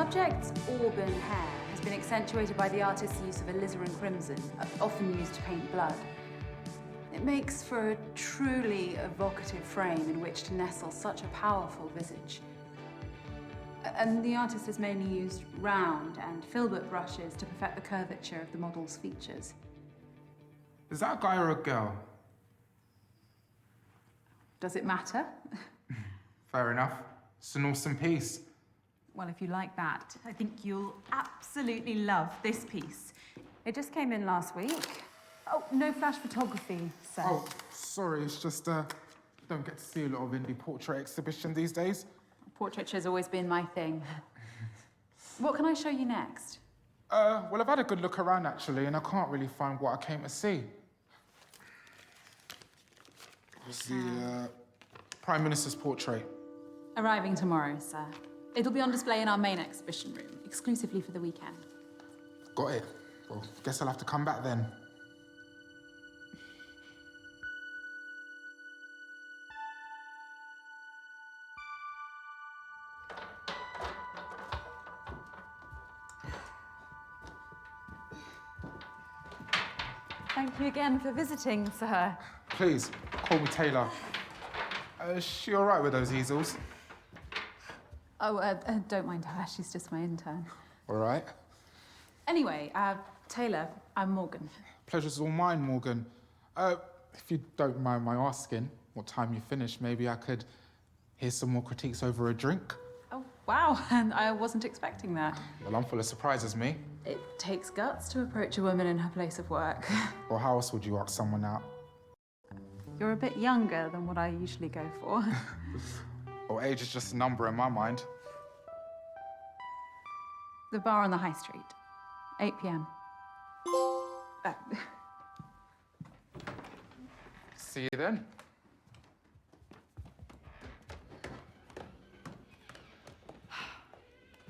subject's auburn hair has been accentuated by the artist's use of alizarin crimson, often used to paint blood. It makes for a truly evocative frame in which to nestle such a powerful visage. And the artist has mainly used round and filbert brushes to perfect the curvature of the model's features. Is that a guy or a girl? Does it matter? Fair enough. It's an awesome piece. Well, if you like that, I think you'll absolutely love this piece. It just came in last week. Oh, no flash photography, sir. Oh, sorry, it's just, don't get to see a lot of indie portrait exhibition these days. Portraiture's always been my thing. What can I show you next? Well, I've had a good look around, actually, and I can't really find what I came to see. It's the Prime Minister's portrait. Arriving tomorrow, sir. It'll be on display in our main exhibition room, exclusively for the weekend. Got it. Well, guess I'll have to come back then. Thank you again for visiting, sir. Please, call me Taylor. Is she all right with those easels? Oh, don't mind her. She's just my intern. All right. Anyway, Taylor, I'm Morgan. Pleasure's all mine, Morgan. If you don't mind my asking, what time you finish, maybe I could hear some more critiques over a drink? Oh, wow. And I wasn't expecting that. Well, I'm full of surprises, me. It takes guts to approach a woman in her place of work. Or how else would you ask someone out? You're a bit younger than what I usually go for. Well, age is just a number in my mind. The bar on the high street. 8 p.m. See you then.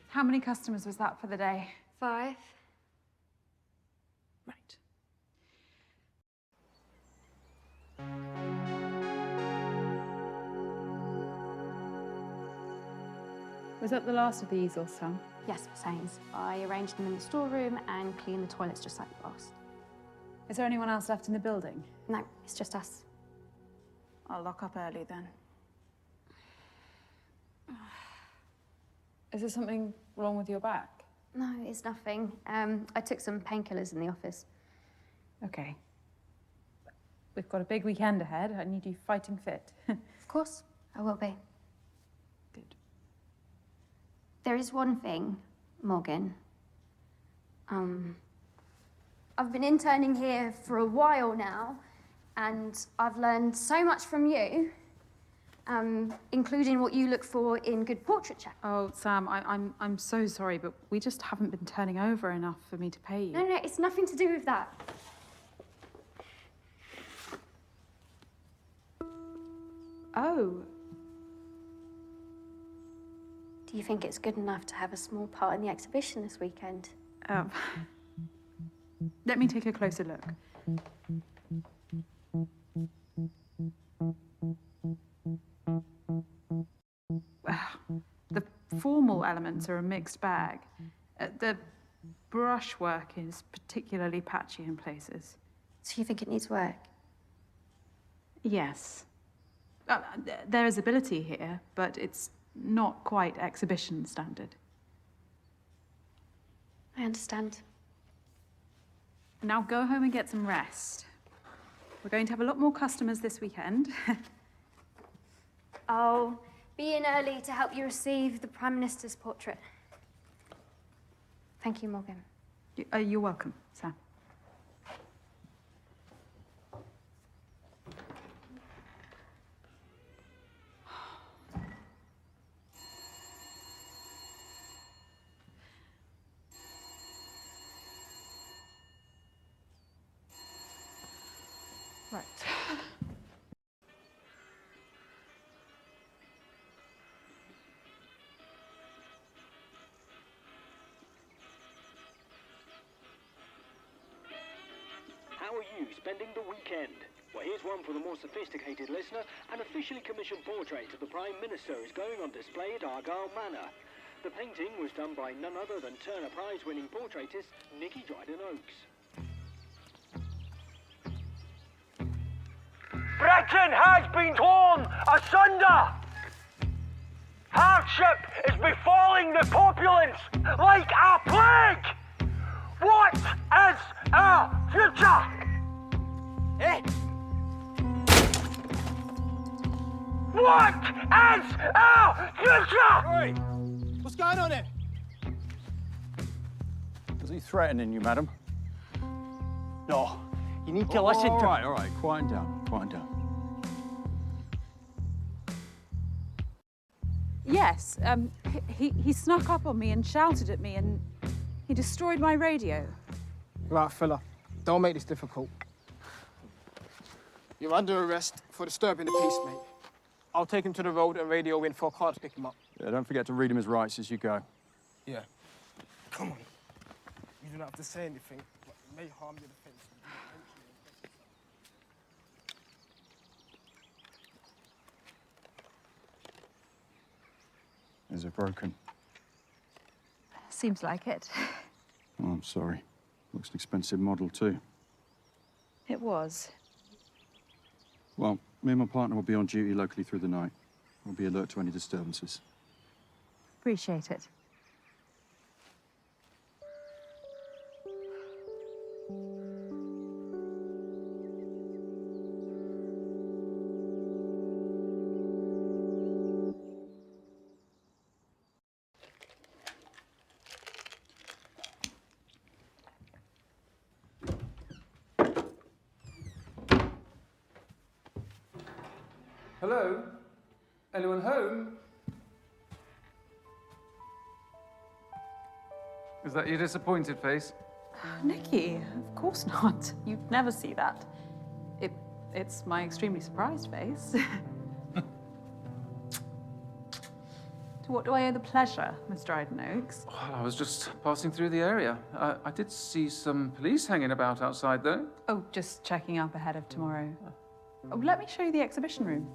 How many customers was that for the day? 5. Right. Was that the last of the easels, Sam? Yes, Miss Haynes. I arranged them in the storeroom and cleaned the toilets just like the boss. Is there anyone else left in the building? No, it's just us. I'll lock up early then. Is there something wrong with your back? No, it's nothing. I took some painkillers in the office. Okay. We've got a big weekend ahead. I need you fighting fit. Of course, I will be. Good. There is one thing, Morgan. I've been interning here for a while now, and I've learned so much from you, including what you look for in good portraiture. Oh, Sam, I'm so sorry, but we just haven't been turning over enough for me to pay you. No, it's nothing to do with that. Oh. Do you think it's good enough to have a small part in the exhibition this weekend? Let me take a closer look. The formal elements are a mixed bag. The brushwork is particularly patchy in places. So you think it needs work? Yes. There is ability here, but it's not quite exhibition standard. I understand. Now go home and get some rest. We're going to have a lot more customers this weekend. I'll be in early to help you receive the Prime Minister's portrait. Thank you, Morgan. You're welcome, Sam. Right. How are you spending the weekend? Well, here's one for the more sophisticated listener. An officially commissioned portrait of the Prime Minister is going on display at Argyle Manor. The painting was done by none other than Turner Prize-winning portraitist Nicky Dryden-Oakes. Britain has been torn asunder. Hardship is befalling the populace like a plague. What is our future? Eh? What is our future? Oi! What's going on here? Was he threatening you, madam? No, you need to listen to... All right, quiet down, quiet down. Yes, he snuck up on me and shouted at me and he destroyed my radio. Right, fella. Don't make this difficult. You're under arrest for disturbing the peace, mate. I'll take him to the road and radio in for a car to pick him up. Yeah, don't forget to read him his rights as you go. Yeah. Come on. You don't have to say anything, but it may harm your defense. Is it broken? Seems like it. Oh, I'm sorry. Looks an expensive model, too. It was. Well, me and my partner will be on duty locally through the night. We'll be alert to any disturbances. Appreciate it. Hello? Anyone home? Is that your disappointed face? Nicky, of course not. You'd never see that. It's my extremely surprised face. To what do I owe the pleasure, Miss Dryden-Oakes? Well, I was just passing through the area. I did see some police hanging about outside, though. Oh, just checking up ahead of tomorrow. Oh, let me show you the exhibition room.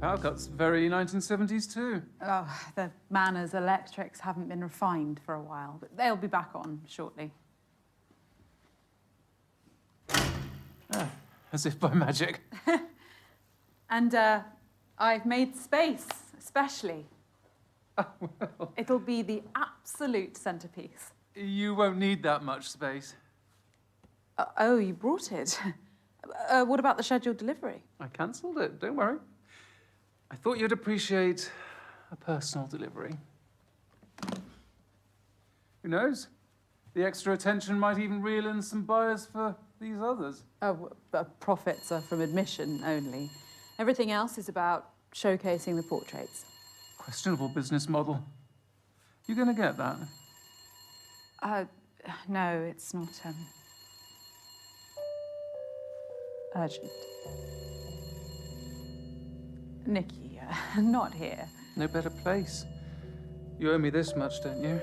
Power cuts, very 1970s too. Oh, the Manners electrics haven't been refined for a while, but they'll be back on shortly. As if by magic. And I've made space, especially. Oh, well, It'll be the absolute centerpiece. you won't need that much space. Oh, you brought it. What about the scheduled delivery? I cancelled it, don't worry. I thought you'd appreciate a personal delivery. Who knows? The extra attention might even reel in some buyers for these others. Oh, profits are from admission only. Everything else is about showcasing the portraits. Questionable business model. You gonna get that? No, it's not, urgent. Nicky, not here. No better place. You owe me this much, don't you?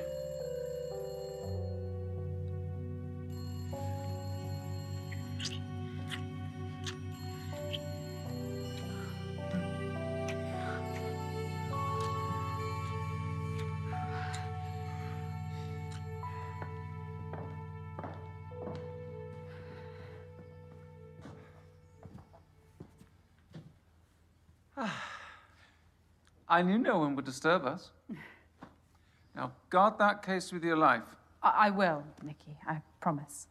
I knew no one would disturb us. Now, guard that case with your life. I will, Nicky, I promise.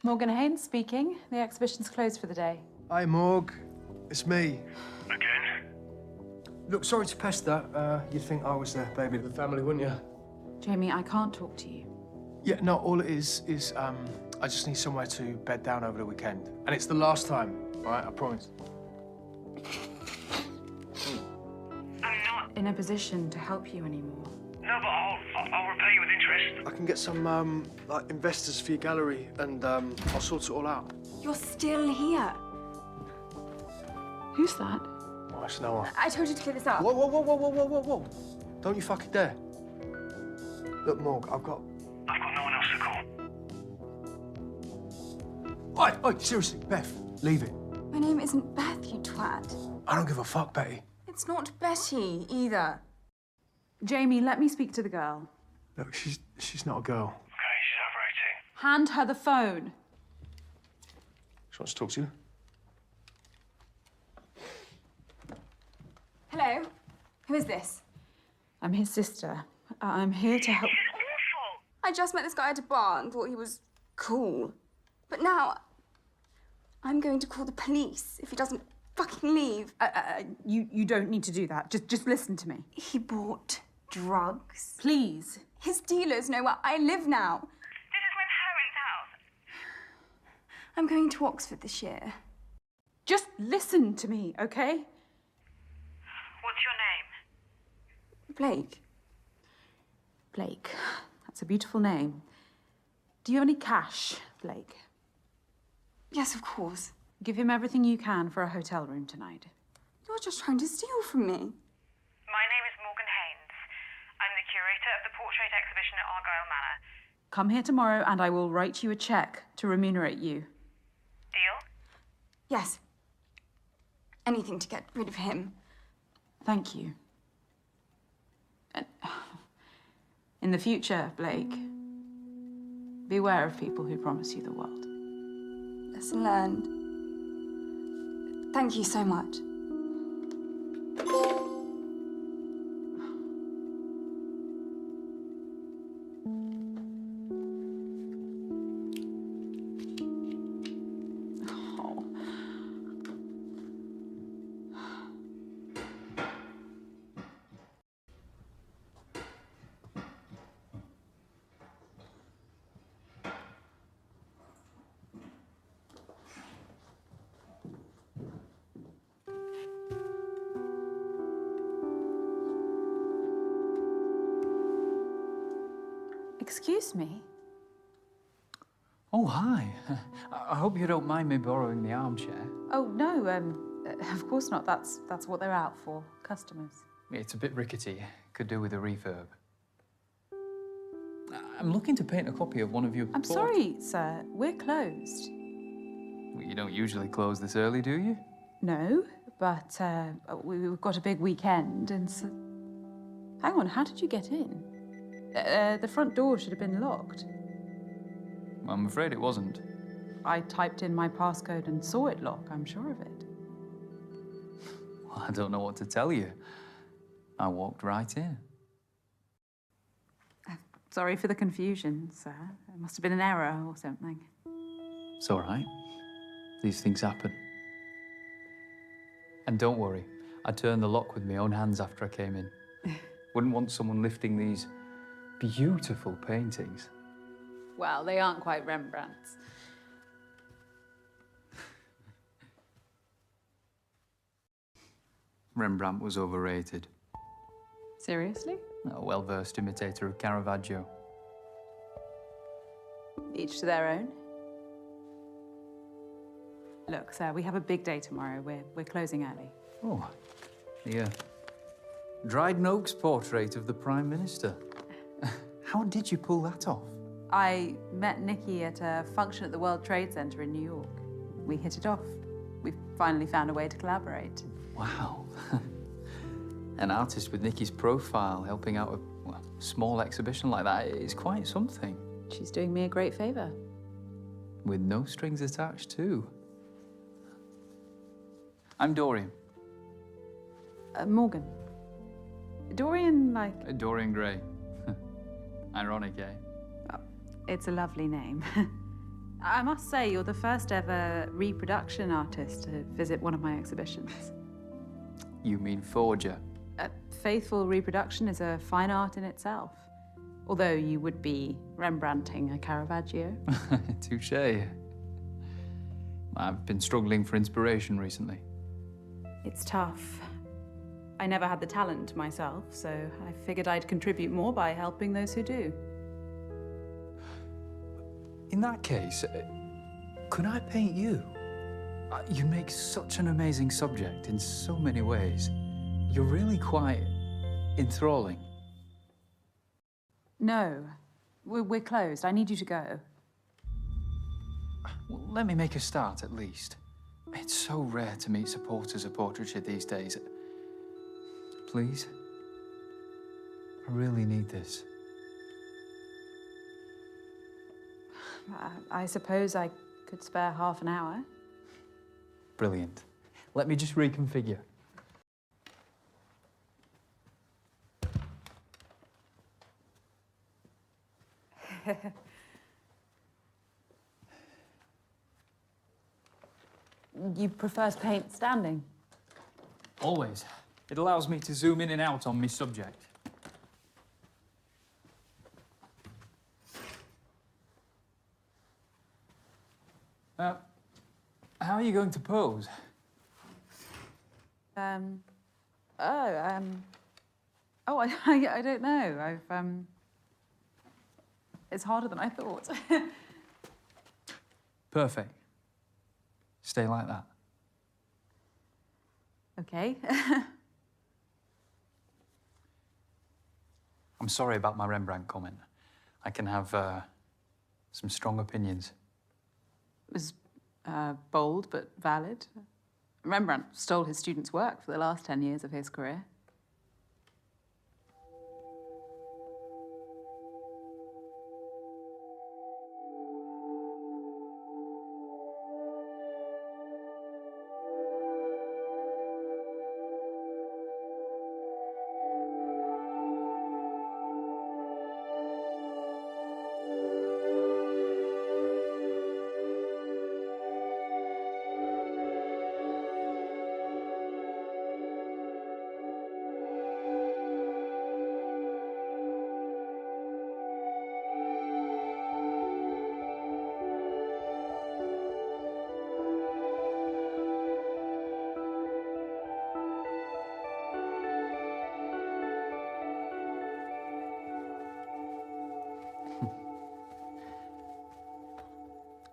Morgan Haynes speaking. The exhibition's closed for the day. Hi, Morg. It's me. Again? Look, sorry to pester. You'd think I was the baby of the family, wouldn't you? Jamie, I can't talk to you. Yeah, no, all it is I just need somewhere to bed down over the weekend. And it's the last time, all right? I promise. I'm not. In a position to help you anymore. No, but I'll repay you with interest. I can get some, like, investors for your gallery, and I'll sort it all out. You're still here. Who's that? Oh, it's Noah. I told you to clear this up. Whoa, whoa, whoa, whoa, whoa, whoa, whoa, whoa. Don't you fucking dare. Look, Morg, I've got no one else to call. Oi, seriously, Beth, leave it. My name isn't Beth, you twat. I don't give a fuck, Betty. It's not Betty, either. Jamie, let me speak to the girl. Look, she's not a girl. Okay, she's over 18. Hand her the phone. She wants to talk to you. Hello? Who is this? I'm his sister. I'm here to help. I just met this guy at a bar and thought he was cool. But now, I'm going to call the police if he doesn't fucking leave. You don't need to do that. Just listen to me. He bought drugs. Please. His dealers know where I live now. This is with Heron's house. I'm going to Oxford this year. Just listen to me, okay? What's your name? Blake. Blake. That's a beautiful name. Do you have any cash, Blake? Yes, of course. Give him everything you can for a hotel room tonight. You're just trying to steal from me. My name is Morgan Haynes. I'm the curator of the portrait exhibition at Argyle Manor. Come here tomorrow and I will write you a cheque to remunerate you. Deal? Yes. Anything to get rid of him. Thank you. And in the future, Blake, beware of people who promise you the world. Lesson learned. Thank you so much. Oh. Excuse me? Oh, hi. I hope you don't mind me borrowing the armchair. Oh, no, of course not. That's what they're out for, customers. It's a bit rickety. Could do with a refurb. I'm looking to paint a copy of one of your... I'm sorry, sir. We're closed. Well, you don't usually close this early, do you? No, but we've got a big weekend and so... Hang on, how did you get in? The front door should have been locked. I'm afraid it wasn't. I typed in my passcode and saw it lock, I'm sure of it. Well, I don't know what to tell you. I walked right in. Sorry for the confusion, sir. It must have been an error or something. It's all right. These things happen. And don't worry, I turned the lock with my own hands after I came in. Wouldn't want someone lifting these beautiful paintings. Well, they aren't quite Rembrandt's. Rembrandt was overrated. Seriously? A well-versed imitator of Caravaggio. Each to their own. Look, sir, we have a big day tomorrow. We're closing early. Oh, the Dryden Oaks portrait of the Prime Minister. How did you pull that off? I met Nikki at a function at the World Trade Center in New York. We hit it off. We've finally found a way to collaborate. Wow. An artist with Nikki's profile helping out a small exhibition like that is quite something. She's doing me a great favor. With no strings attached, too. I'm Dorian. Morgan. Dorian, like... Dorian Gray. Ironic, eh? Oh, it's a lovely name. I must say, you're the first ever reproduction artist to visit one of my exhibitions. You mean forger? Faithful reproduction is a fine art in itself. Although you would be Rembrandting a Caravaggio. Touché. I've been struggling for inspiration recently. It's tough. I never had the talent myself, so I figured I'd contribute more by helping those who do. In that case, could I paint you? You make such an amazing subject in so many ways. You're really quite enthralling. No, we're closed. I need you to go. Well, let me make a start, at least. It's so rare to meet supporters of portraiture these days. Please? I really need this. I suppose I could spare half an hour. Brilliant. Let me just reconfigure. You prefer to paint standing? Always. It allows me to zoom in and out on my subject. How are you going to pose? I don't know. It's harder than I thought. Perfect. Stay like that. Okay. I'm sorry about my Rembrandt comment. I can have some strong opinions. It was bold but valid. Rembrandt stole his students' work for the last 10 years of his career.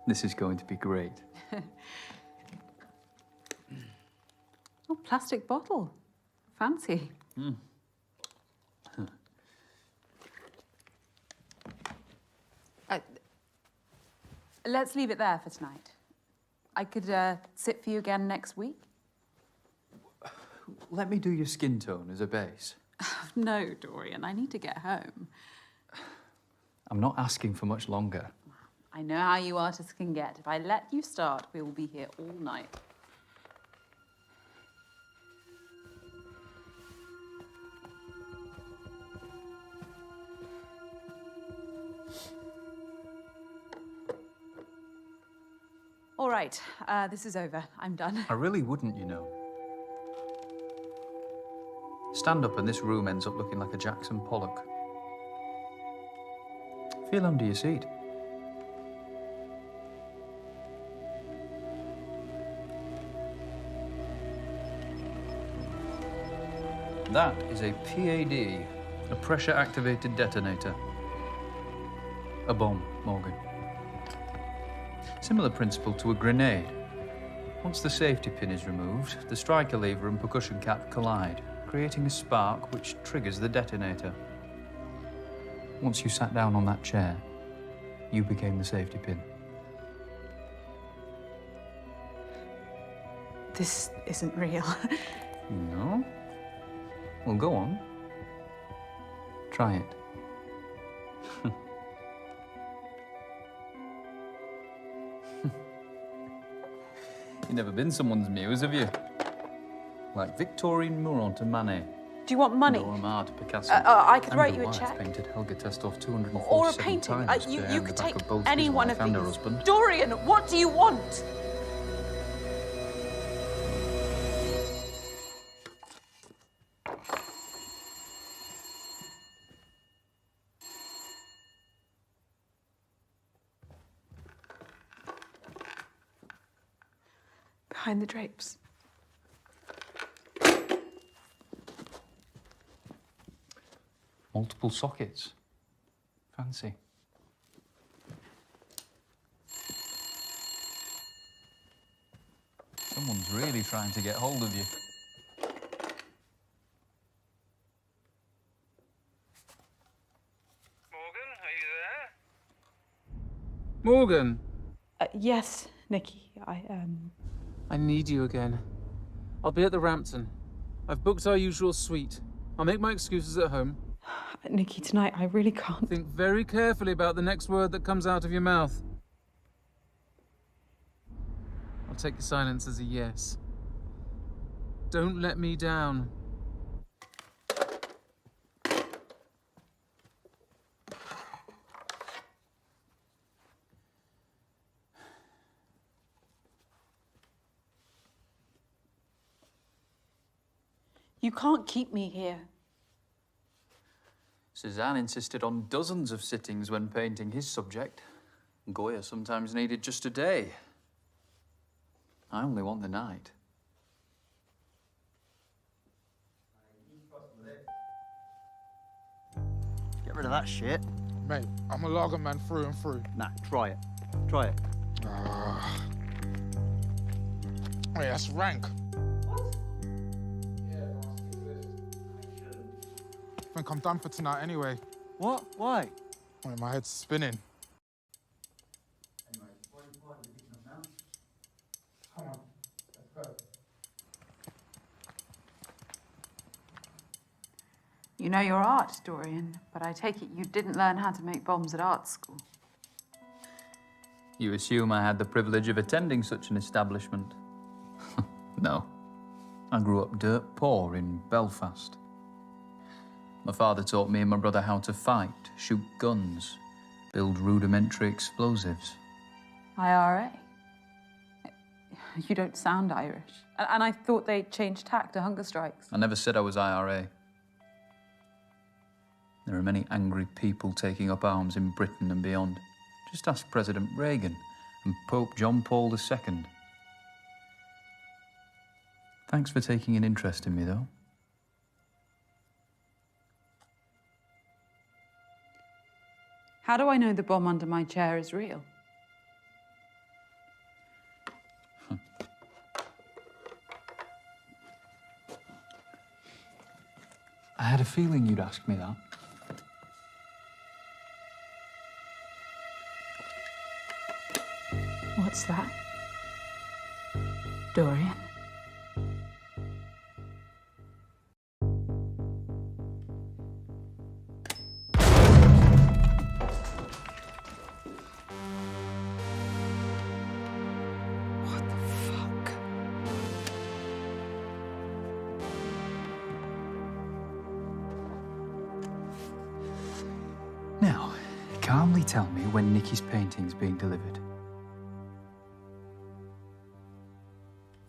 This is going to be great. Oh, plastic bottle. Fancy. Let's leave it there for tonight. I could sit for you again next week. Let me do your skin tone as a base. No, Dorian, I need to get home. I'm not asking for much longer. I know how you artists can get. If I let you start, we will be here all night. All right, this is over. I'm done. I really wouldn't, you know. Stand up and this room ends up looking like a Jackson Pollock. Feel under your seat. That is a PAD, a pressure-activated detonator. A bomb, Morgan. Similar principle to a grenade. Once the safety pin is removed, the striker lever and percussion cap collide, creating a spark which triggers the detonator. Once you sat down on that chair, you became the safety pin. This isn't real. No? Well, go on. Try it. You've never been someone's muse, have you? Like Victorine Mourant to Manet. Do you want money? Noam Art, Picasso. I could write Andrew you a White check. painted Helga Testov 247 Or a painting. times You behind could the back take of both any his one wife of and her these. husband. Dorian, what do you want? Behind the drapes. Multiple sockets. Fancy. Someone's really trying to get hold of you. Morgan, are you there? Morgan, Yes, Nikki. I need you again. I'll be at the Rampton. I've booked our usual suite. I'll make my excuses at home. Nikki, tonight I really can't. Think very carefully about the next word that comes out of your mouth. I'll take your silence as a yes. Don't let me down. You can't keep me here. Suzanne insisted on dozens of sittings when painting his subject. Goya sometimes needed just a day. I only want the night. Get rid of that shit. Mate, I'm a lager man through and through. Nah, try it. Try it. Wait, that's rank. I think I'm done for tonight anyway. What? Why? Wait, my head's spinning. Come on, let's go. You know your art, Dorian, but I take it you didn't learn how to make bombs at art school. You assume I had the privilege of attending such an establishment? No. I grew up dirt poor in Belfast. My father taught me and my brother how to fight, shoot guns, build rudimentary explosives. IRA? You don't sound Irish. And I thought they changed tack to hunger strikes. I never said I was IRA. There are many angry people taking up arms in Britain and beyond. Just ask President Reagan and Pope John Paul II. Thanks for taking an interest in me, though. How do I know the bomb under my chair is real? I had a feeling you'd ask me that. What's that? Dorian? Now, calmly tell me when Nikki's painting's being delivered.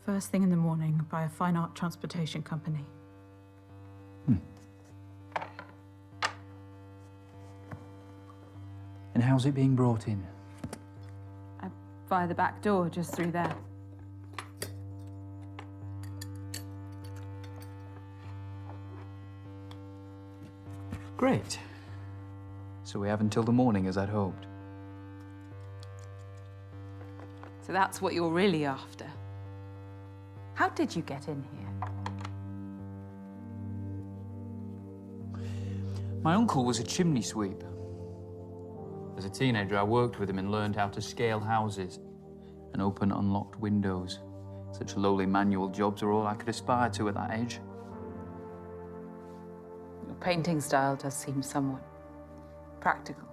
First thing in the morning by a fine art transportation company. And how's it being brought in? Via the back door, just through there. Great. So we have until the morning, as I'd hoped. So that's what you're really after. How did you get in here? My uncle was a chimney sweep. As a teenager, I worked with him and learned how to scale houses and open unlocked windows. Such lowly manual jobs are all I could aspire to at that age. Your painting style does seem somewhat practical.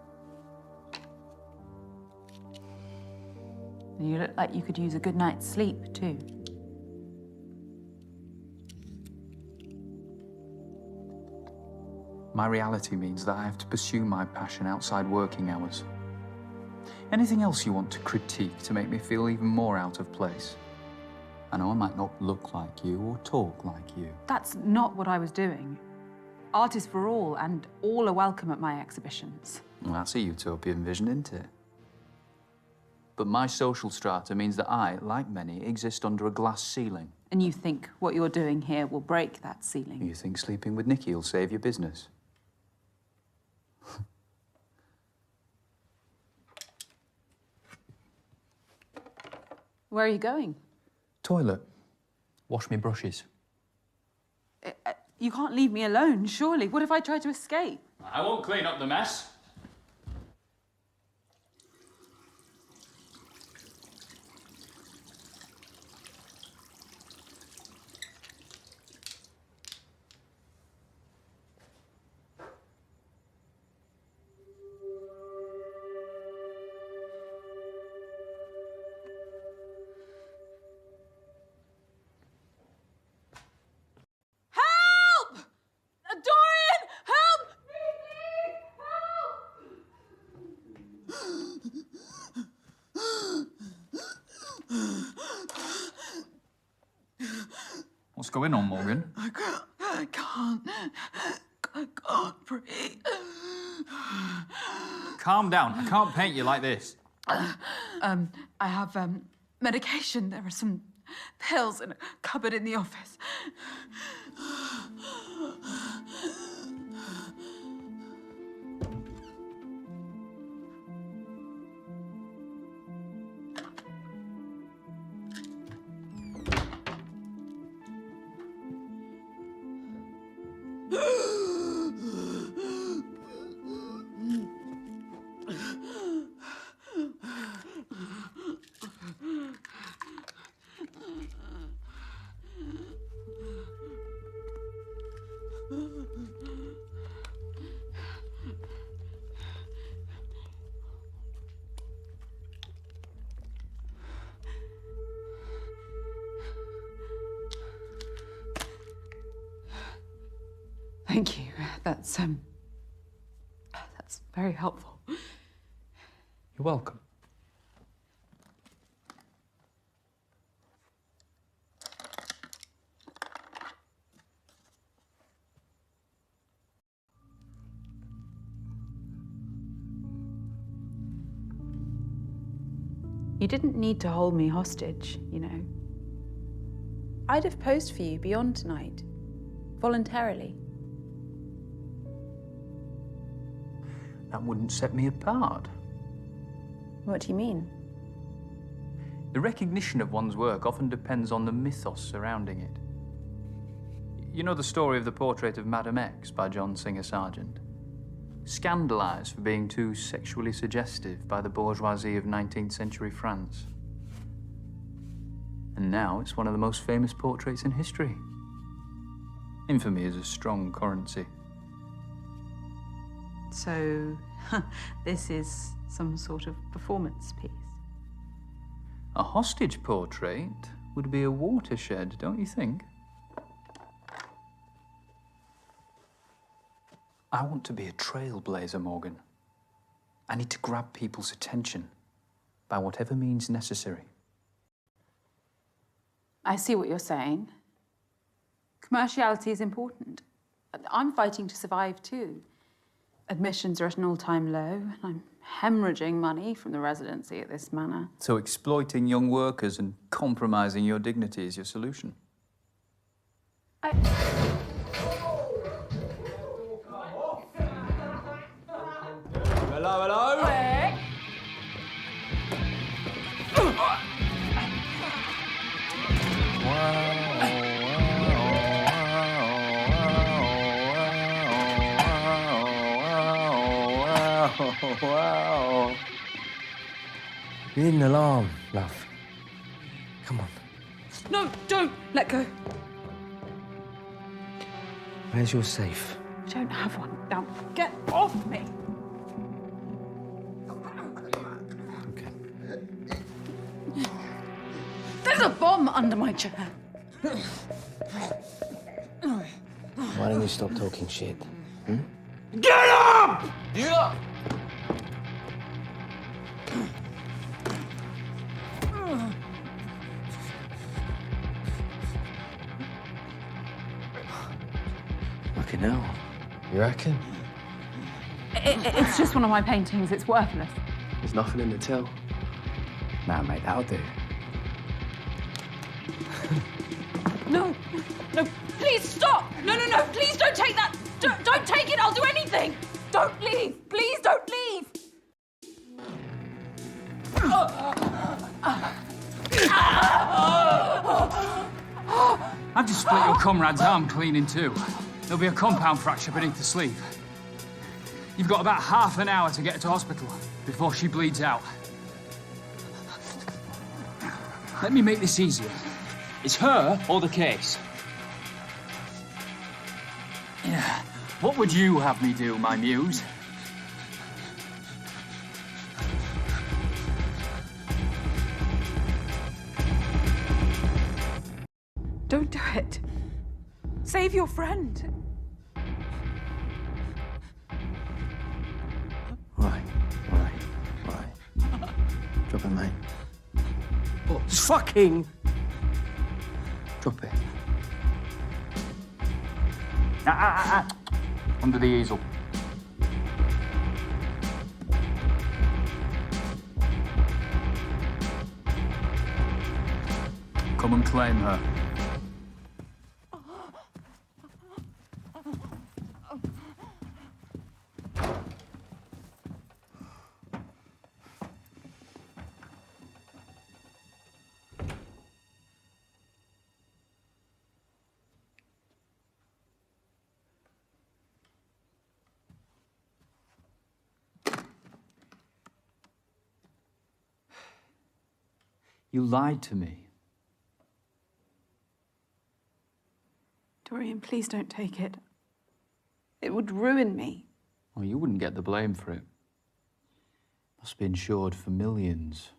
And you look like you could use a good night's sleep, too. My reality means that I have to pursue my passion outside working hours. Anything else you want to critique to make me feel even more out of place? I know I might not look like you or talk like you. That's not what I was doing. Art is for all, and all are welcome at my exhibitions. Well, that's a utopian vision, isn't it? But my social strata means that I, like many, exist under a glass ceiling. And you think what you're doing here will break that ceiling? You think sleeping with Nikki will save your business? Where are you going? Toilet. Wash me brushes. You can't leave me alone, surely. What if I try to escape? I won't clean up the mess. Help! Dorian! Help! What's going on, Morgan? I can't breathe. Calm down. I can't paint you like this. I have medication. There are some pills in a cupboard in the office. Thank you. That's very helpful. You're welcome. You didn't need to hold me hostage, you know. I'd have posed for you beyond tonight, voluntarily. That wouldn't set me apart. What do you mean? The recognition of one's work often depends on the mythos surrounding it. You know the story of the portrait of Madame X by John Singer Sargent? Scandalised for being too sexually suggestive by the bourgeoisie of 19th century France. And now it's one of the most famous portraits in history. Infamy is a strong currency. So, this is some sort of performance piece. A hostage portrait would be a watershed, don't you think? I want to be a trailblazer, Morgan. I need to grab people's attention by whatever means necessary. I see what you're saying. Commerciality is important. I'm fighting to survive too. Admissions are at an all-time low, and I'm hemorrhaging money from the residency at this manor. So exploiting young workers and compromising your dignity is your solution? Hello, hello? Quick! Wow. You need an alarm, love. Come on. No, don't! Let go. Where's your safe? I don't have one. Now, get off me! Okay. There's a bomb under my chair. Why don't you stop talking shit? Hmm? Get up! Yeah. Fucking hell. You reckon? It's just one of my paintings. It's worthless. There's nothing in the till. Nah, mate, that'll do. No, no, please stop! No, no, no, please don't take that! Don't take it, I'll do anything! Don't leave, please don't leave! I've just split your comrade's arm clean in two. There'll be a compound fracture beneath the sleeve. You've got about half an hour to get her to hospital before she bleeds out. Let me make this easier. It's her or the case. Yeah. What would you have me do, my muse? Don't do it. Save your friend. Right. Drop it, mate. Oh, just fucking... Drop it. Under the easel. Come and claim her. You lied to me. Dorian, please don't take it. It would ruin me. Well, you wouldn't get the blame for it. Must be insured for millions.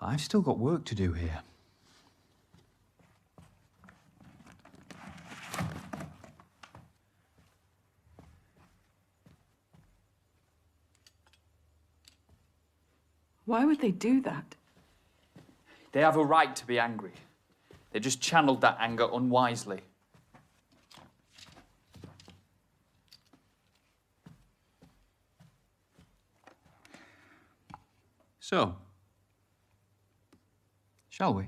I've still got work to do here. Why would they do that? They have a right to be angry. They just channeled that anger unwisely. So, shall we?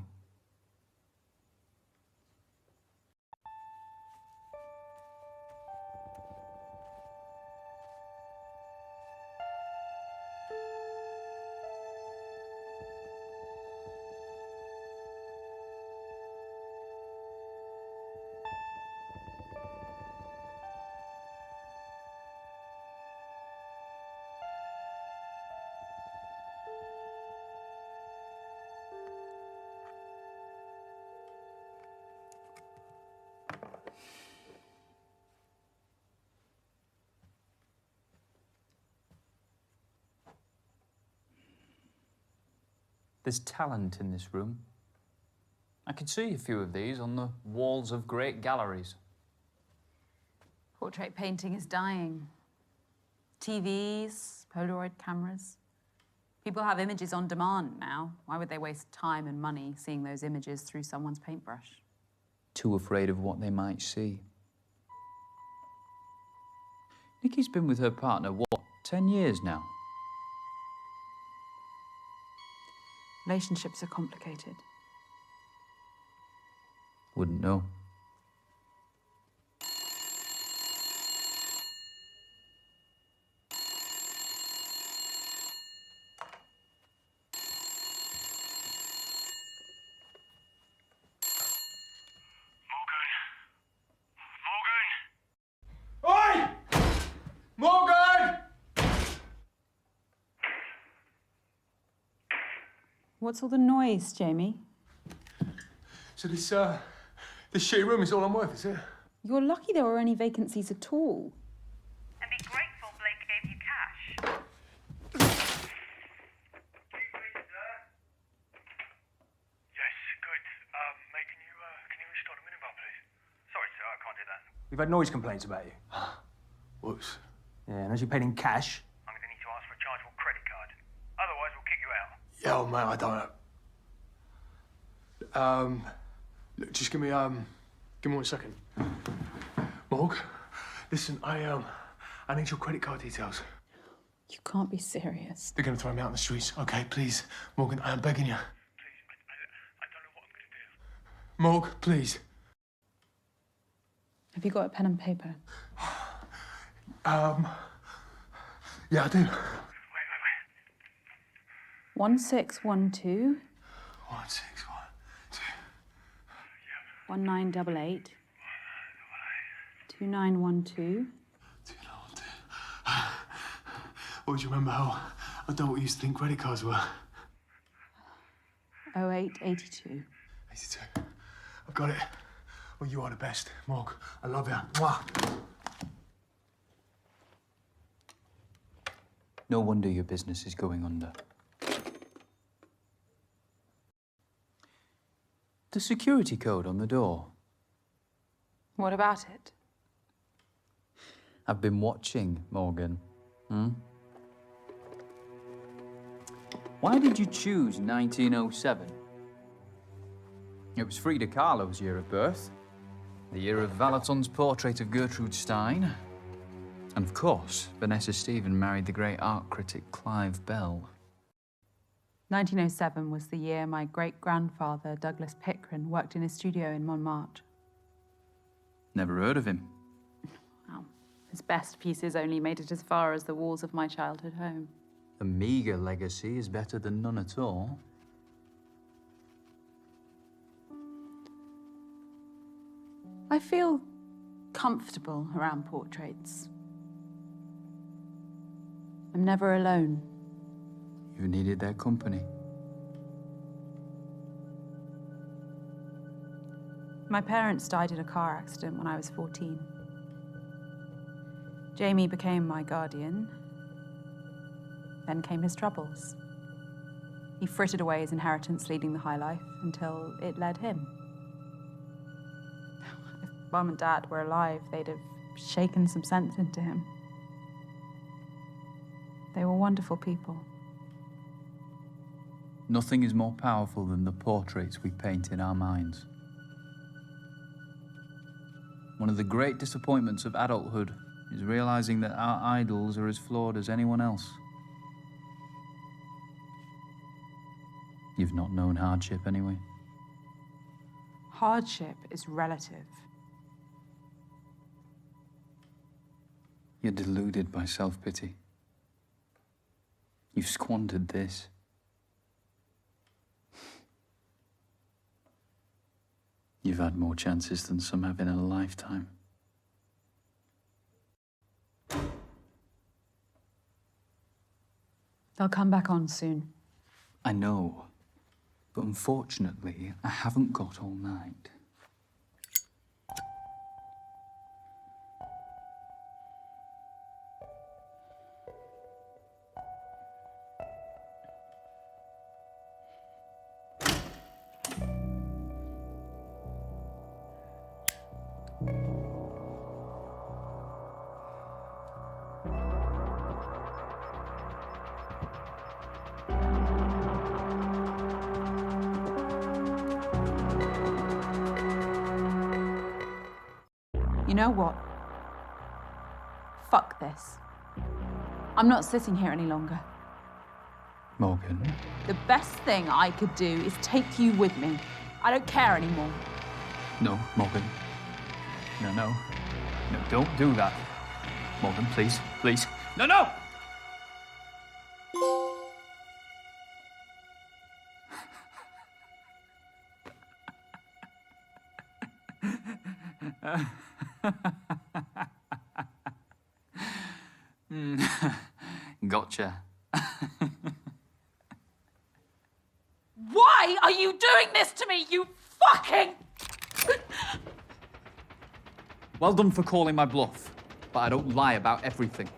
There's talent in this room. I can see a few of these on the walls of great galleries. Portrait painting is dying. TVs, Polaroid cameras. People have images on demand now. Why would they waste time and money seeing those images through someone's paintbrush? Too afraid of what they might see. Nikki's been with her partner, what, 10 years now? Relationships are complicated. Wouldn't know. What's all the noise, Jamie? So this shitty room is all I'm worth, is it? You're lucky there were any vacancies at all. And be grateful Blake gave you cash. Yes, good. Mate, can you restart a minibar, please? We've had noise complaints about you. Whoops. Yeah, and as you paid in cash. I'm going to need to ask for a chargeable credit card. Otherwise, we'll kick you out. Yo, man, I don't know. Look, just give me 1 second. Morg, listen, I need your credit card details. You can't be serious. They're gonna throw me out in the streets. Okay, please. Morgan, I am begging you. Please, I don't know what I'm going to do. Morg, please. Have you got a pen and paper? Yeah, I do. Wait. 1612 1612 1988 2912. Always remember how adult we used to think credit cards were. 0882. 82. I've got it. Well, you are the best, Morg. I love you. Mwah. No wonder your business is going under. The security code on the door. What about it? I've been watching, Morgan. Why did you choose 1907? It was Frida Kahlo's year of birth, the year of Valaton's portrait of Gertrude Stein, and of course, Vanessa Stephen married the great art critic Clive Bell. 1907 was the year my great-grandfather, Douglas Pickren, worked in his studio in Montmartre. Never heard of him. Well, his best pieces only made it as far as the walls of my childhood home. A meagre legacy is better than none at all. I feel comfortable around portraits. I'm never alone. You needed their company. My parents died in a car accident when I was 14. Jamie became my guardian. Then came his troubles. He frittered away his inheritance leading the high life until it led him. If Mum and Dad were alive, they'd have shaken some sense into him. They were wonderful people. Nothing is more powerful than the portraits we paint in our minds. One of the great disappointments of adulthood is realizing that our idols are as flawed as anyone else. You've not known hardship anyway. Hardship is relative. You're deluded by self-pity. You've squandered this. You've had more chances than some have in a lifetime. They'll come back on soon. I know, but unfortunately, I haven't got all night. You know what? Fuck this. I'm not sitting here any longer. Morgan? The best thing I could do is take you with me. I don't care anymore. No, Morgan. No, no. No, don't do that. Morgan, please, please. No, no! Gotcha. Why are you doing this to me, you fucking... Well done for calling my bluff, but I don't lie about everything.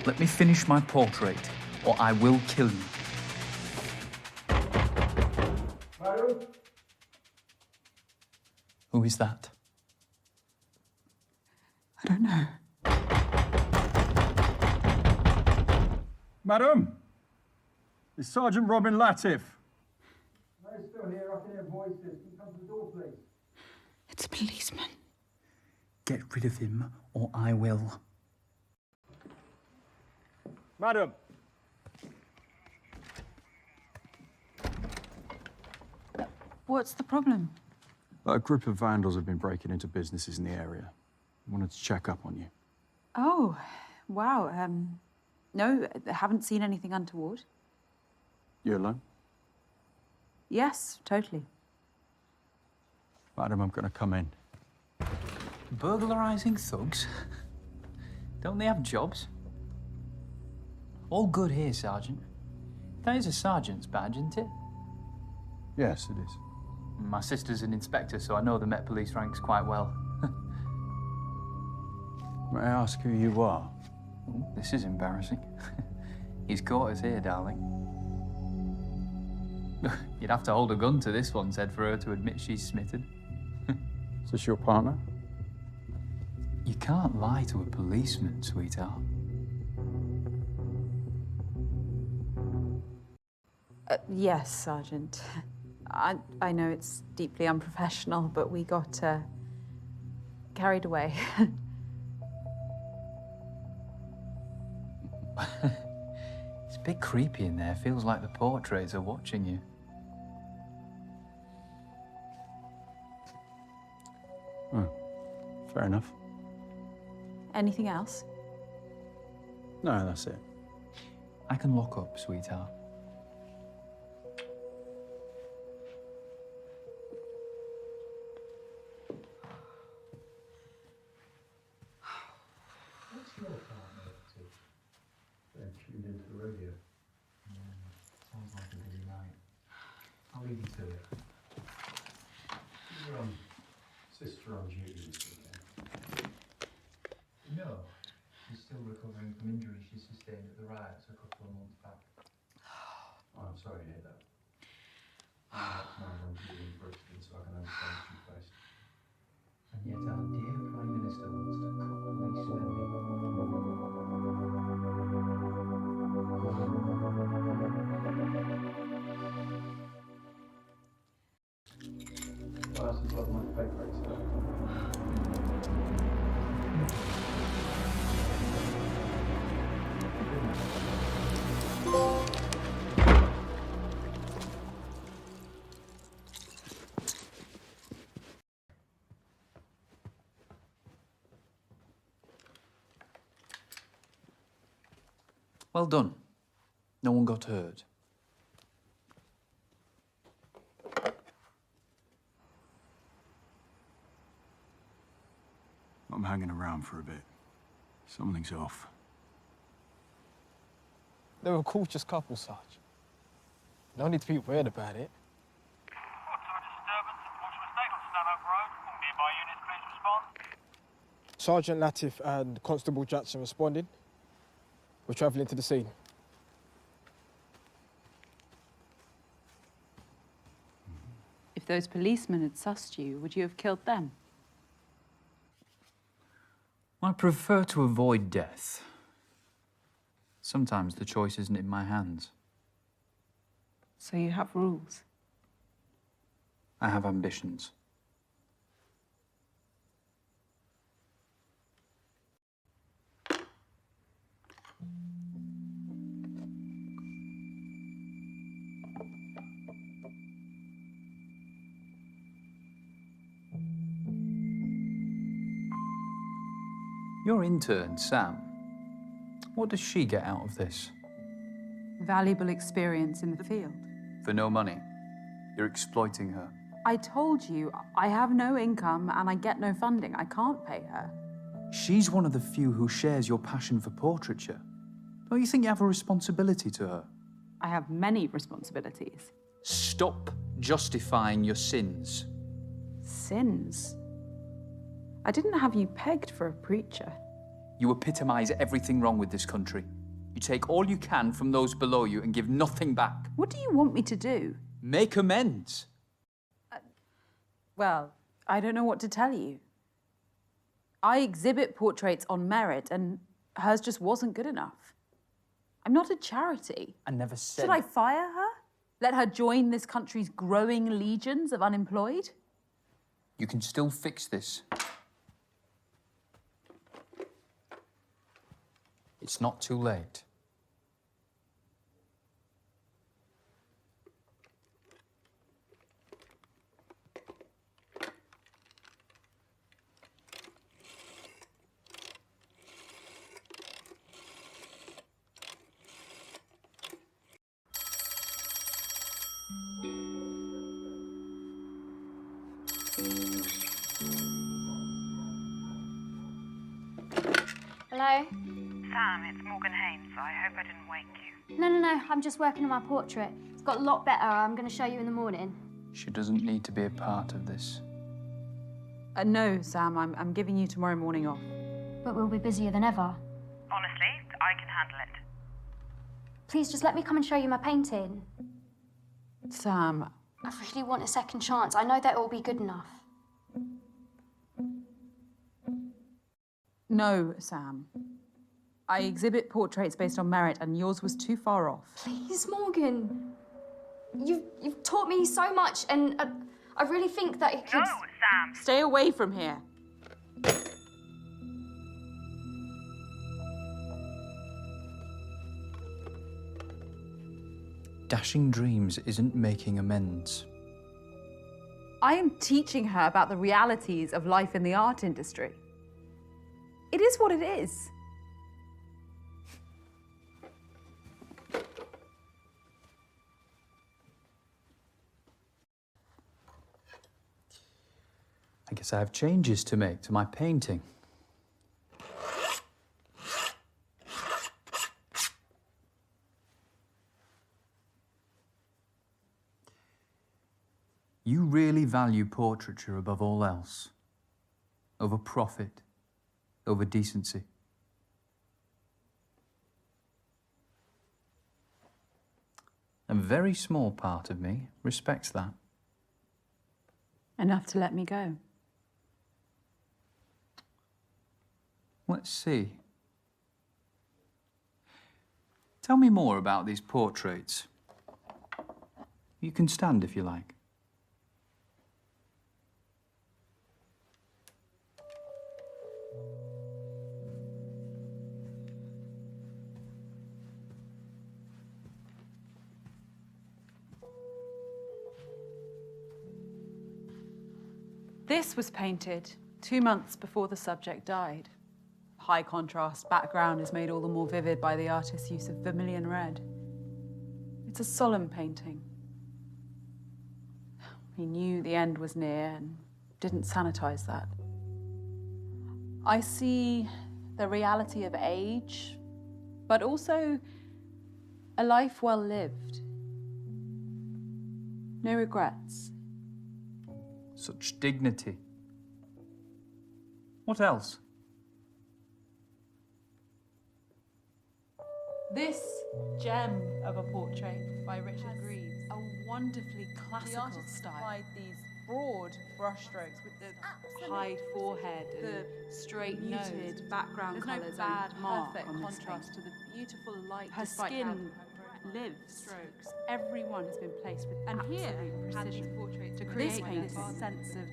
Let me finish my portrait, or I will kill you. Who? Who is that? I don't know. Madam, it's Sergeant Robin Latif. I'm still here. I can hear voices. Can you come to the door, please? It's a policeman. Get rid of him, or I will. Madam. What's the problem? A group of vandals have been breaking into businesses in the area. I wanted to check up on you. Oh, wow. No, I haven't seen anything untoward. You alone? Yes, totally. Madam, I'm going to come in. Burglarizing thugs? Don't they have jobs? All good here, Sergeant. That is a sergeant's badge, isn't it? Yes, it is. My sister's an inspector, so I know the Met Police ranks quite well. May I ask who you are? Oh, this is embarrassing. He's caught us here, darling. You'd have to hold a gun to this one's head for her to admit she's smitten. Is this your partner? You can't lie to a policeman, sweetheart. Yes, Sergeant. I know it's deeply unprofessional, but we got carried away. It's a bit creepy in there. Feels like the portraits are watching you. Oh, fair enough. Anything else? No, that's it. I can lock up, sweetheart. What's your partner up to? They're tuned into the radio. Sounds like a busy night. I'll leave you to it. Is your sister on duty this weekend? No. She's still recovering from injuries she sustained at the riots a couple of months back. Oh, I'm sorry to hear that. I'm not on duty in Brixton, so I can understand what you faced. And yet our dear Prime Minister wants to cut police spending. Well, that's a lot of my pay breaks. Well done. No one got hurt. I'm hanging around for a bit. Something's off. They were a cautious couple, Sarge. No need to be weird about it. Sergeant Latif and Constable Jackson responding. We're travelling to the scene. If those policemen had sussed you, would you have killed them? I prefer to avoid death. Sometimes the choice isn't in my hands. So you have rules. I have ambitions. Your intern, Sam, what does she get out of this? Valuable experience in the field. For no money. You're exploiting her. I told you, I have no income and I get no funding. I can't pay her. She's one of the few who shares your passion for portraiture. Don't you think you have a responsibility to her? I have many responsibilities. Stop justifying your sins. Sins? I didn't have you pegged for a preacher. You epitomise everything wrong with this country. You take all you can from those below you and give nothing back. What do you want me to do? Make amends. Well, I don't know what to tell you. I exhibit portraits on merit, and hers just wasn't good enough. I'm not a charity. I never said... Should I fire her? Let her join this country's growing legions of unemployed? You can still fix this. It's not too late. Hello? Sam, it's Morgan Haynes. I hope I didn't wake you. No, I'm just working on my portrait. It's got a lot better. I'm going to show you in the morning. She doesn't need to be a part of this. No, Sam, I'm giving you tomorrow morning off. But we'll be busier than ever. Honestly, I can handle it. Please, just let me come and show you my painting. Sam, I really want a second chance. I know that it will be good enough. no, Sam. I exhibit portraits based on merit, and yours was too far off. Please, Morgan. You've taught me so much, and I really think that it could... No, Sam. Stay away from here. Dashing dreams isn't making amends. I am teaching her about the realities of life in the art industry. It is what it is. I guess I have changes to make to my painting. You really value portraiture above all else, over profit, over decency. A very small part of me respects that. Enough to let me go. Let's see. Tell me more about these portraits. You can stand if you like. This was painted 2 months before the subject died. High contrast background is made all the more vivid by the artist's use of vermilion red. It's a solemn painting. He knew the end was near and didn't sanitize that. I see the reality of age, but also a life well lived. No regrets. Such dignity. What else? This gem of a portrait by Richard Greaves, a wonderfully classical style. Applied these broad brushstrokes with the high forehead and the straight muted background colours. There's no bad mark on contrast to the beautiful light. Her skin lives. Strokes. Everyone has been placed with absolute precision to create this sense of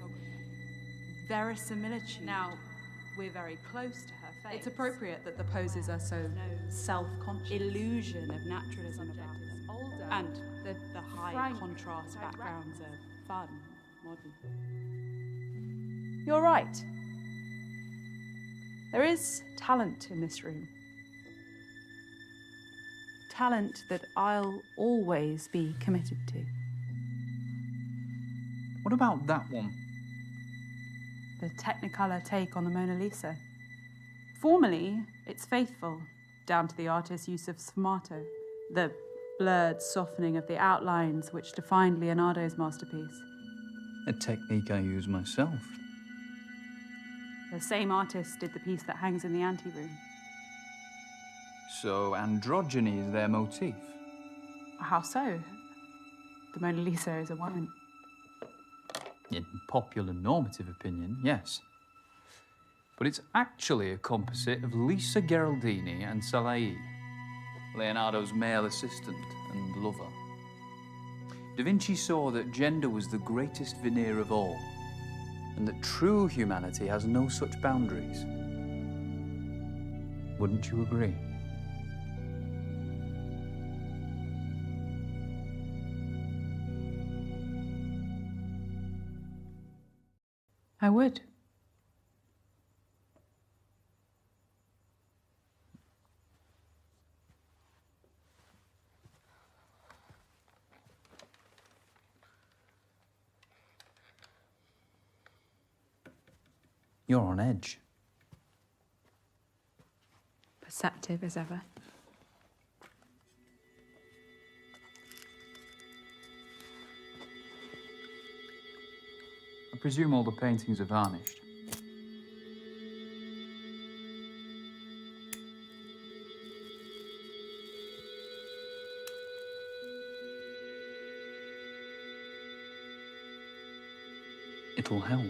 verisimilitude. Now, we're very close to her face. It's appropriate that the poses are so self-conscious. Illusion of naturalism about them. Older. And the high contrast backgrounds are fun, modern. You're right. There is talent in this room. Talent that I'll always be committed to. What about that one? The Technicolor take on the Mona Lisa. Formally, it's faithful, down to the artist's use of sfumato, the blurred softening of the outlines which defined Leonardo's masterpiece. A technique I use myself. The same artist did the piece that hangs in the anteroom. So androgyny is their motif? How so? The Mona Lisa is a woman. In popular normative opinion, yes. But it's actually a composite of Lisa Geraldini and Salai, Leonardo's male assistant and lover. Da Vinci saw that gender was the greatest veneer of all, and that true humanity has no such boundaries. Wouldn't you agree? I would. You're on edge. Perceptive as ever. I presume all the paintings are varnished. It'll help.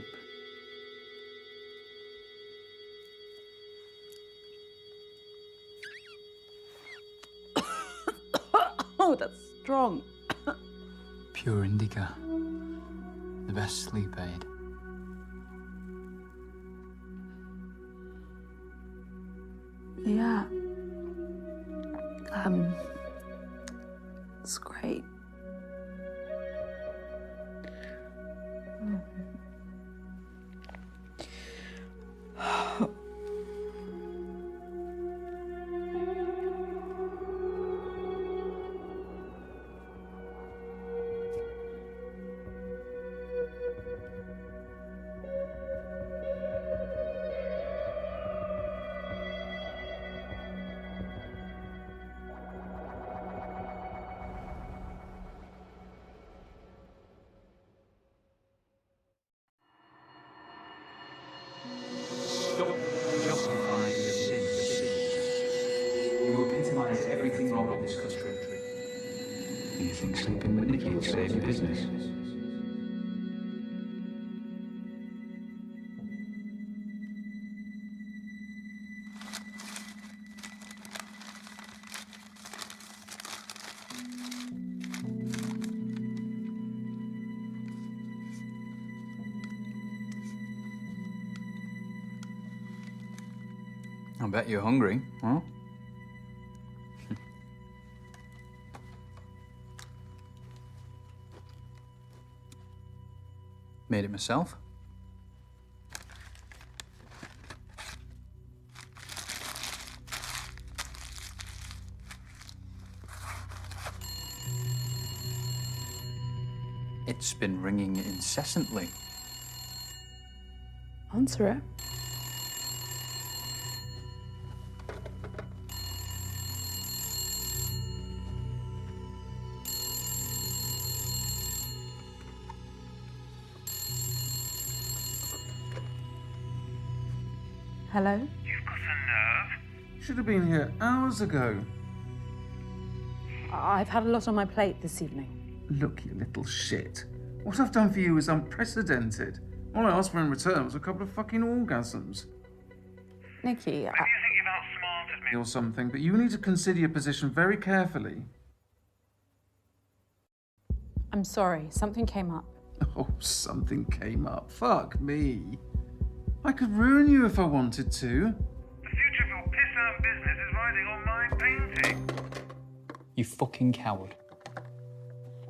Oh, that's strong. Pure indica. The best sleep aid. Yeah. It's great. Stop justifying your sins. You epitomise everything wrong with this country. You think sleeping with Nikki will save your business? I bet you're hungry, huh? Made it myself. It's been ringing incessantly. Answer it. Hello? You've got a nerve. Should have been here hours ago. I've had a lot on my plate this evening. Look, you little shit. What I've done for you is unprecedented. All I asked for in return was a couple of fucking orgasms. Nikki, Maybe you think you've outsmarted me. Or something, but you need to consider your position very carefully. I'm sorry. Something came up. Oh, something came up. Fuck me. I could ruin you if I wanted to. The future of your piss-out business is riding on my painting. You fucking coward.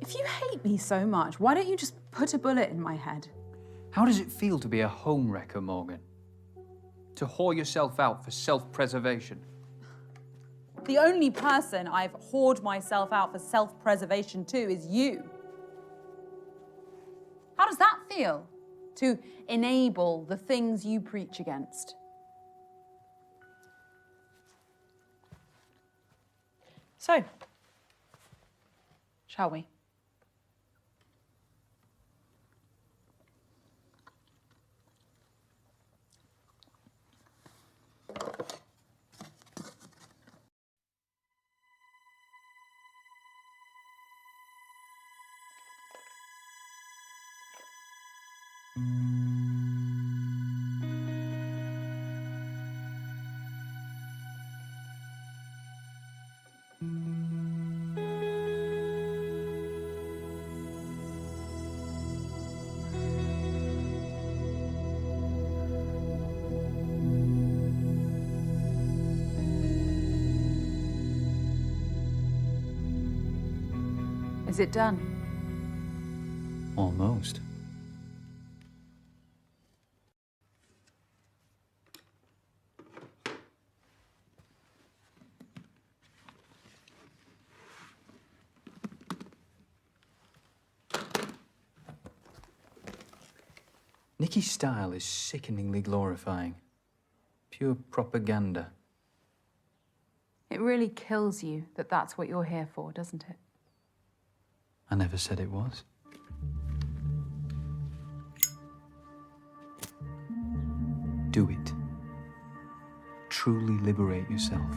If you hate me so much, why don't you just put a bullet in my head? How does it feel to be a home wrecker, Morgan? To whore yourself out for self-preservation? The only person I've whored myself out for self-preservation to is you. How does that feel? To enable the things you preach against? So, shall we? Is it done? Almost. Nicky's style is sickeningly glorifying. Pure propaganda. It really kills you that that's what you're here for, doesn't it? I never said it was. Do it. Truly liberate yourself.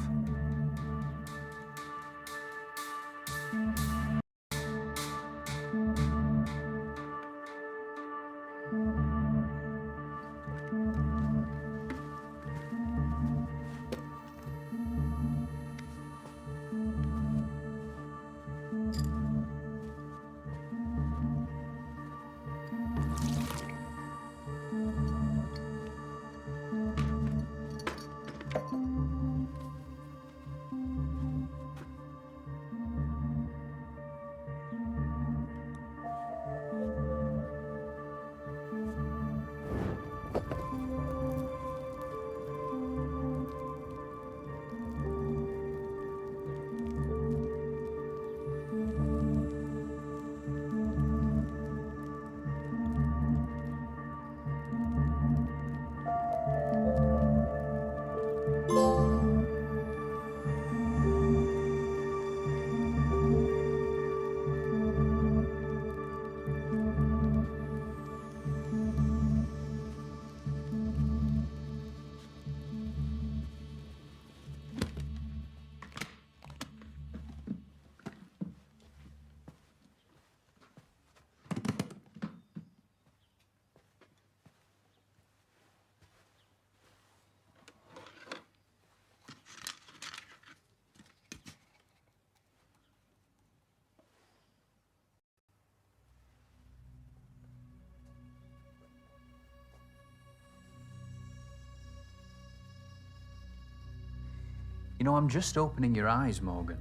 You know, I'm just opening your eyes, Morgan.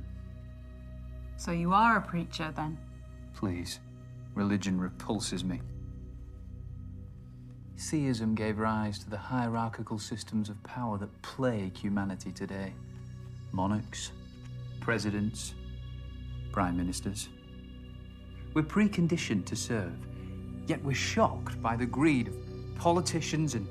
So you are a preacher, then? Please. Religion repulses me. Theism gave rise to the hierarchical systems of power that plague humanity today. Monarchs, presidents, prime ministers. We're preconditioned to serve, yet we're shocked by the greed of politicians and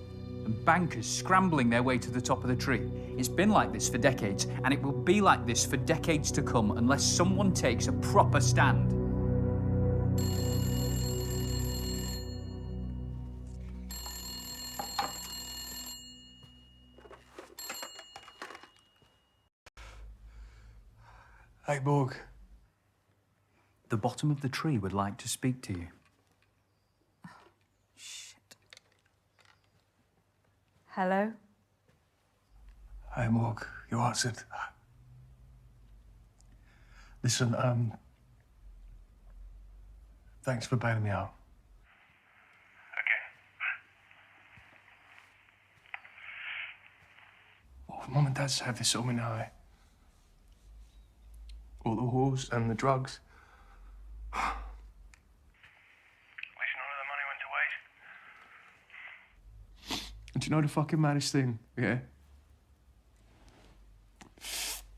bankers scrambling their way to the top of the tree. It's been like this for decades, and it will be like this for decades to come unless someone takes a proper stand. Hey, Borg. The bottom of the tree would like to speak to you. Hello? Hey, Morg, you answered. Listen, thanks for bailing me out. Okay. Well, Mum and Dad have this on me now, eh? All the whores and the drugs. At least none of the money went to waste. And do you know the fucking maddest thing, yeah?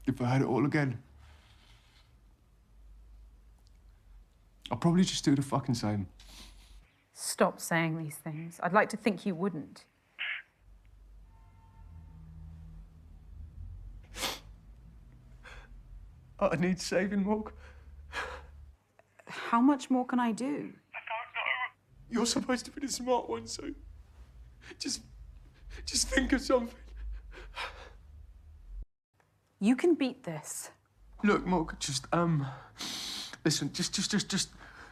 If I had it all again, I'd probably just do the fucking same. Stop saying these things. I'd like to think you wouldn't. I need saving, Morg. How much more can I do? I don't know. You're supposed to be the smart one, so just think of something. You can beat this. Look, Morg, just listen, just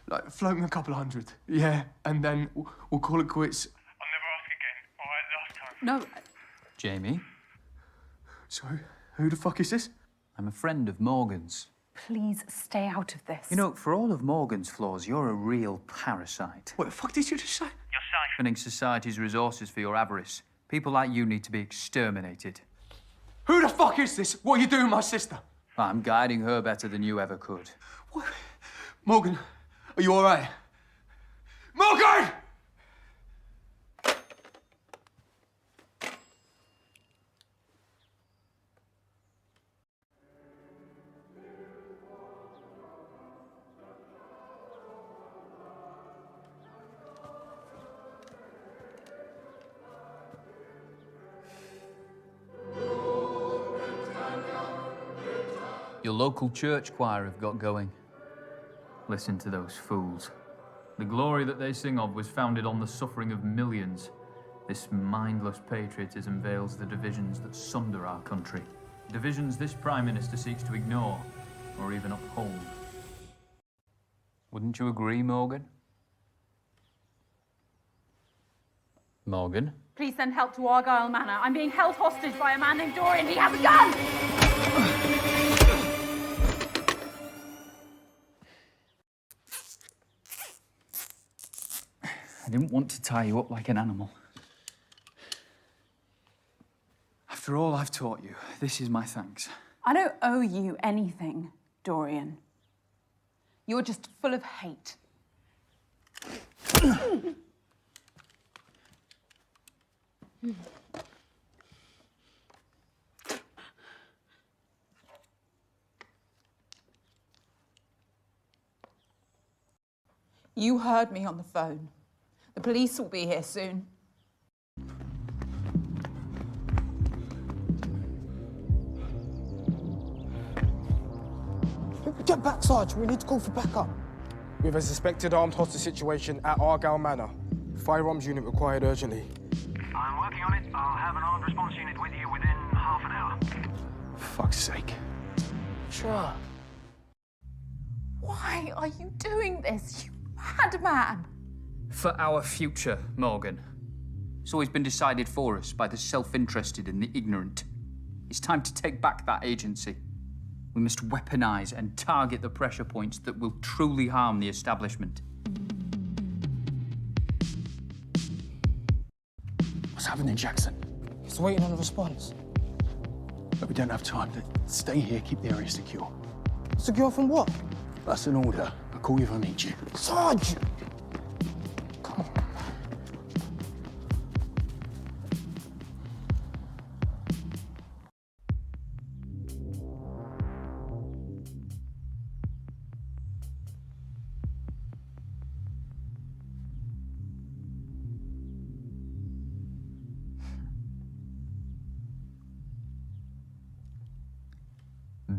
like float me a couple of hundred, yeah, and then we'll call it quits. I'll never ask again. All right, last time. No. Jamie? So, who the fuck is this? I'm a friend of Morgan's. Please stay out of this. You know, for all of Morgan's flaws, you're a real parasite. What the fuck did you just say? You're Siphoning society's resources for your avarice. People like you need to be exterminated. Who the fuck is this? What are you doing with my sister? I'm guiding her better than you ever could. What? Morgan, are you all right? Morgan! Your local church choir have got going. Listen to those fools. The glory that they sing of was founded on the suffering of millions. This mindless patriotism veils the divisions that sunder our country. Divisions this Prime Minister seeks to ignore, or even uphold. Wouldn't you agree, Morgan? Morgan? Please send help to Argyle Manor. I'm being held hostage by a man named Dorian. He has a gun! I didn't want to tie you up like an animal. After all I've taught you, this is my thanks. I don't owe you anything, Dorian. You're just full of hate. You heard me on the phone. The police will be here soon. Get back, Sarge. We need to call for backup. We have a suspected armed hostage situation at Argyle Manor. Firearms unit required urgently. I'm working on it. I'll have an armed response unit with you within half an hour. For fuck's sake. Sure. Why are you doing this, you madman? For our future, Morgan. It's always been decided for us by the self-interested and the ignorant. It's time to take back that agency. We must weaponize and target the pressure points that will truly harm the establishment. What's happening, Jackson? He's waiting on a response. But we don't have time to stay here, keep the area secure. Secure from what? That's an order. I'll call you if I need you. Sarge! Come on.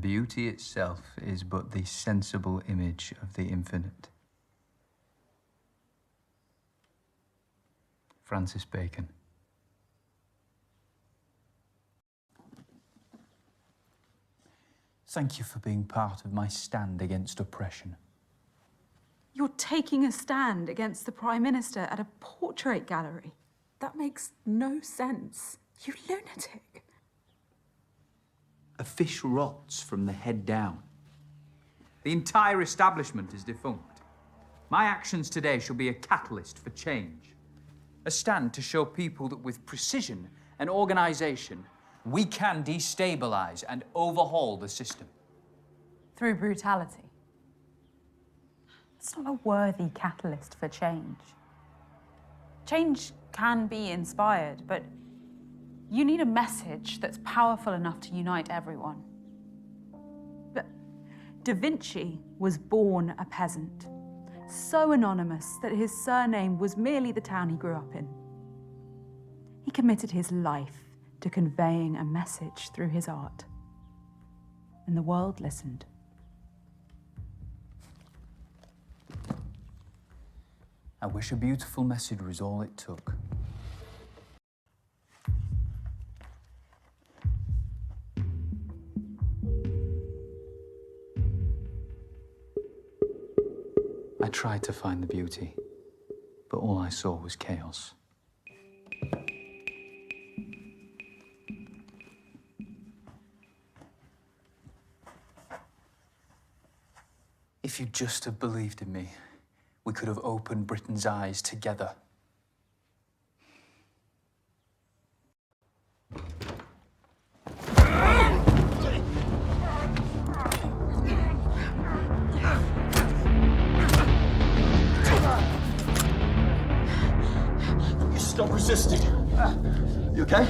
Beauty itself is but the sensible image of the infinite. Francis Bacon. Thank you for being part of my stand against oppression. You're taking a stand against the Prime Minister at a portrait gallery. That makes no sense. You lunatic. A fish rots from the head down. The entire establishment is defunct. My actions today shall be a catalyst for change. A stand to show people that with precision and organisation, we can destabilise and overhaul the system. Through brutality. It's not a worthy catalyst for change. Change can be inspired, but you need a message that's powerful enough to unite everyone. But Da Vinci was born a peasant, so anonymous that his surname was merely the town he grew up in. He committed his life to conveying a message through his art, and the world listened. I wish a beautiful message was all it took. I tried to find the beauty, but all I saw was chaos. If you'd just have believed in me, we could have opened Britain's eyes together. resisting. You okay?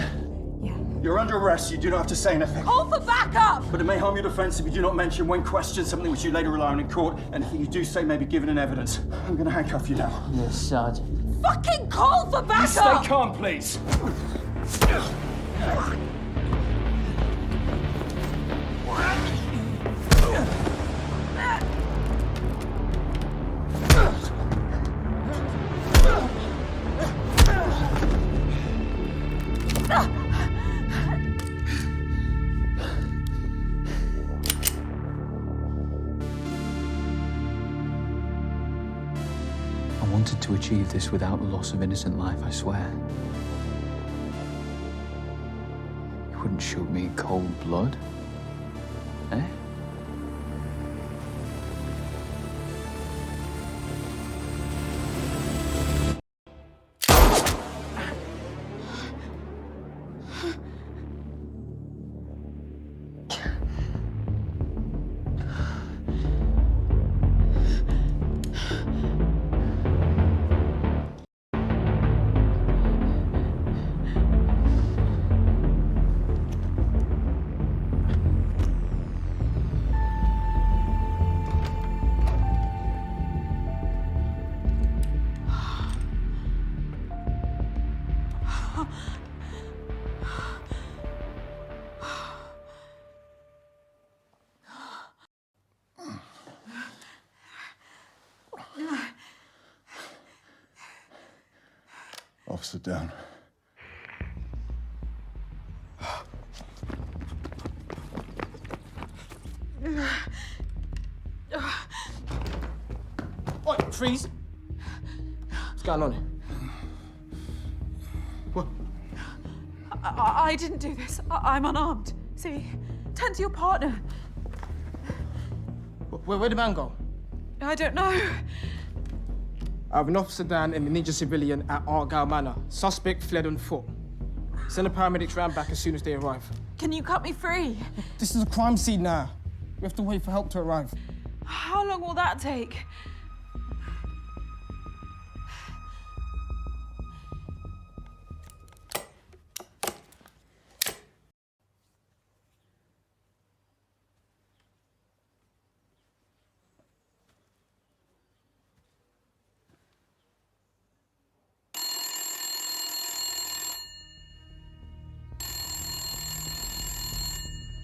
Yeah. You're under arrest. You do not have to say anything. Call for backup! But it may harm your defense if you do not mention when questioned something which you later rely on in court. Anything you do say may be given in evidence. I'm gonna handcuff you now. Yes, Sergeant. Fucking call for backup! Stay calm, please. I wanted to achieve this without the loss of innocent life, I swear. You wouldn't shoot me in cold blood, eh? Officer down. Oi, freeze! What's going on here? What? I didn't do this. I'm unarmed. See? Turn to your partner. Where'd the man go? I don't know. I have an officer down and an injured civilian at Argyle Manor. Suspect fled on foot. Send the paramedics round back as soon as they arrive. Can you cut me free? This is a crime scene now. We have to wait for help to arrive. How long will that take?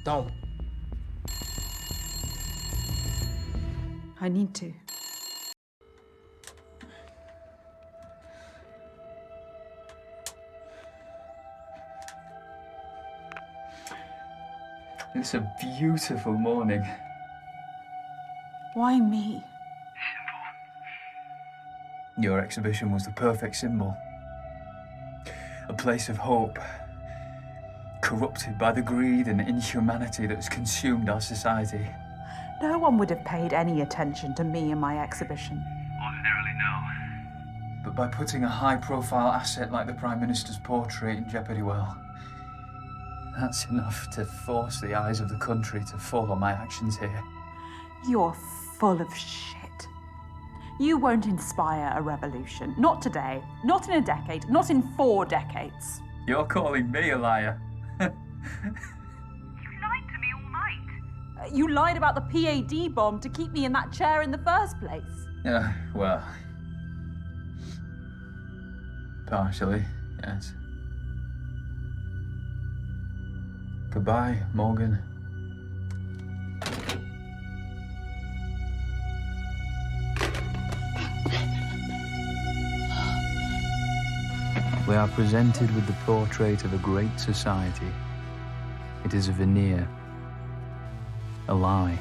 Don't. I need to. It's a beautiful morning. Why me? Your exhibition was the perfect symbol. A place of hope, corrupted by the greed and inhumanity that's consumed our society. No one would have paid any attention to me and my exhibition. Ordinarily, no. But by putting a high-profile asset like the Prime Minister's portrait in jeopardy, well, that's enough to force the eyes of the country to fall on my actions here. You're full of shit. You won't inspire a revolution. Not today, not in a decade, not in 4 decades. You're calling me a liar. You lied to me all night. You lied about the PAD bomb to keep me in that chair in the first place. Well, partially, yes. Goodbye, Morgan. We are presented with the portrait of a great society. It is a veneer, a lie.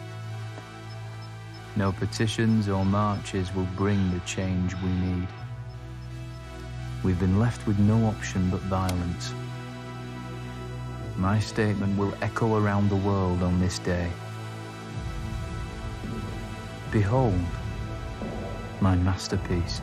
No petitions or marches will bring the change we need. We've been left with no option but violence. My statement will echo around the world on this day. Behold, my masterpiece.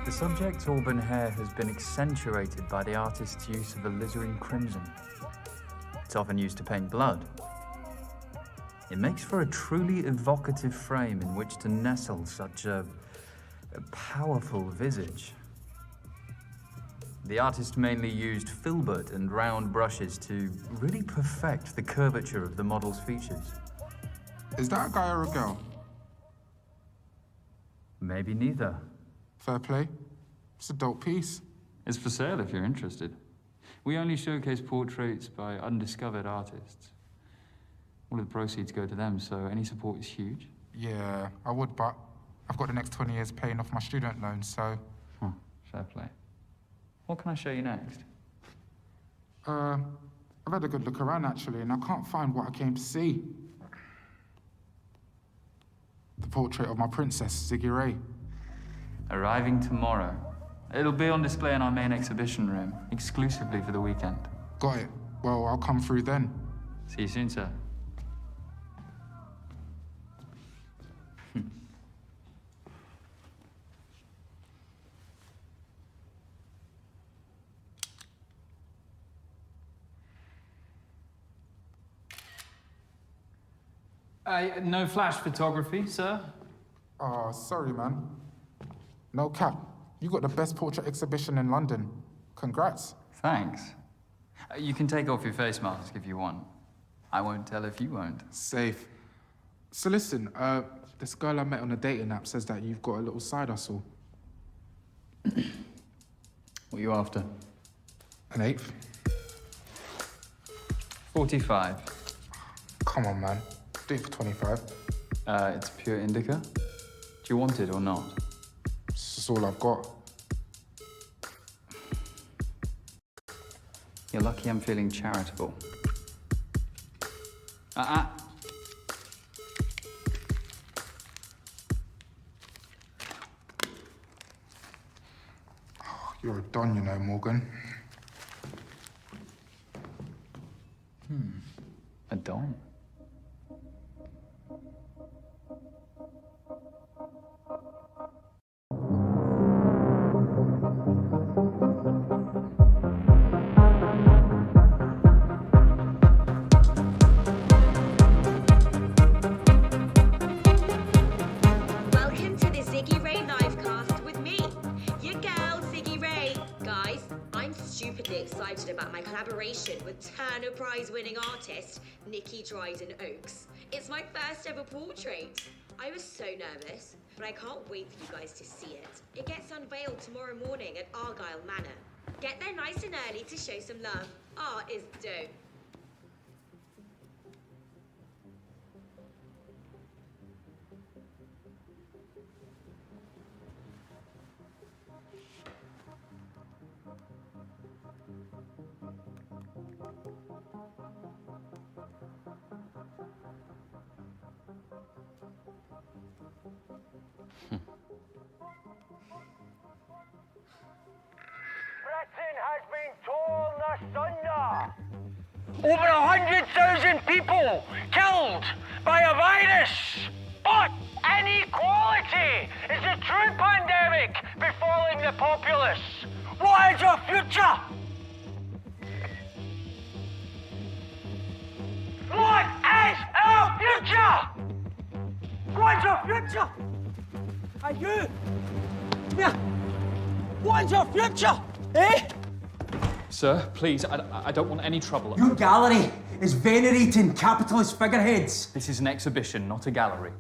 The subject's auburn hair has been accentuated by the artist's use of alizarin crimson. It's often used to paint blood. It makes for a truly evocative frame in which to nestle such a powerful visage. The artist mainly used filbert and round brushes to really perfect the curvature of the model's features. Is that a guy or a girl? Maybe neither. Fair play. It's a dope piece. It's for sale if you're interested. We only showcase portraits by undiscovered artists. All of the proceeds go to them, so any support is huge. Yeah, I would, but I've got the next 20 years paying off my student loan, so... Huh, fair play. What can I show you next? I've had a good look around, actually, and I can't find what I came to see. The portrait of my princess, Ziggy Ray. Arriving tomorrow. It'll be on display in our main exhibition room, exclusively for the weekend. Got it. Well, I'll come through then. See you soon, sir. No flash photography, sir? Oh, sorry, man. No cap. You got the best portrait exhibition in London. Congrats. Thanks. You can take off your face mask if you want. I won't tell if you won't. Safe. So listen, this girl I met on a dating app says that you've got a little side hustle. What are you after? An eighth? 45. Come on, man. Do it for 25. It's pure indica. Do you want it or not? This is all I've got. You're lucky I'm feeling charitable. You're a don, you know, Morgan. A don? Welcome to the Ziggy Ray livecast with me, your girl Ziggy Ray. Guys, I'm stupidly excited about my collaboration with Turner Prize-winning artist Nikki Dryden Oakes. It's my first ever portrait. I was so nervous, but I can't wait for you guys to see it. It gets unveiled tomorrow morning at Argyle Manor. Get there nice and early to show some love. Art is dope. Britain has been torn asunder. Over 100,000 people killed by a virus. But inequality is the true pandemic befalling the populace. What is your future? What is our future? What's your future? Are you? Yeah. What's your future? Eh? Sir, please, I don't want any trouble. Your gallery is venerating capitalist figureheads. This is an exhibition, not a gallery.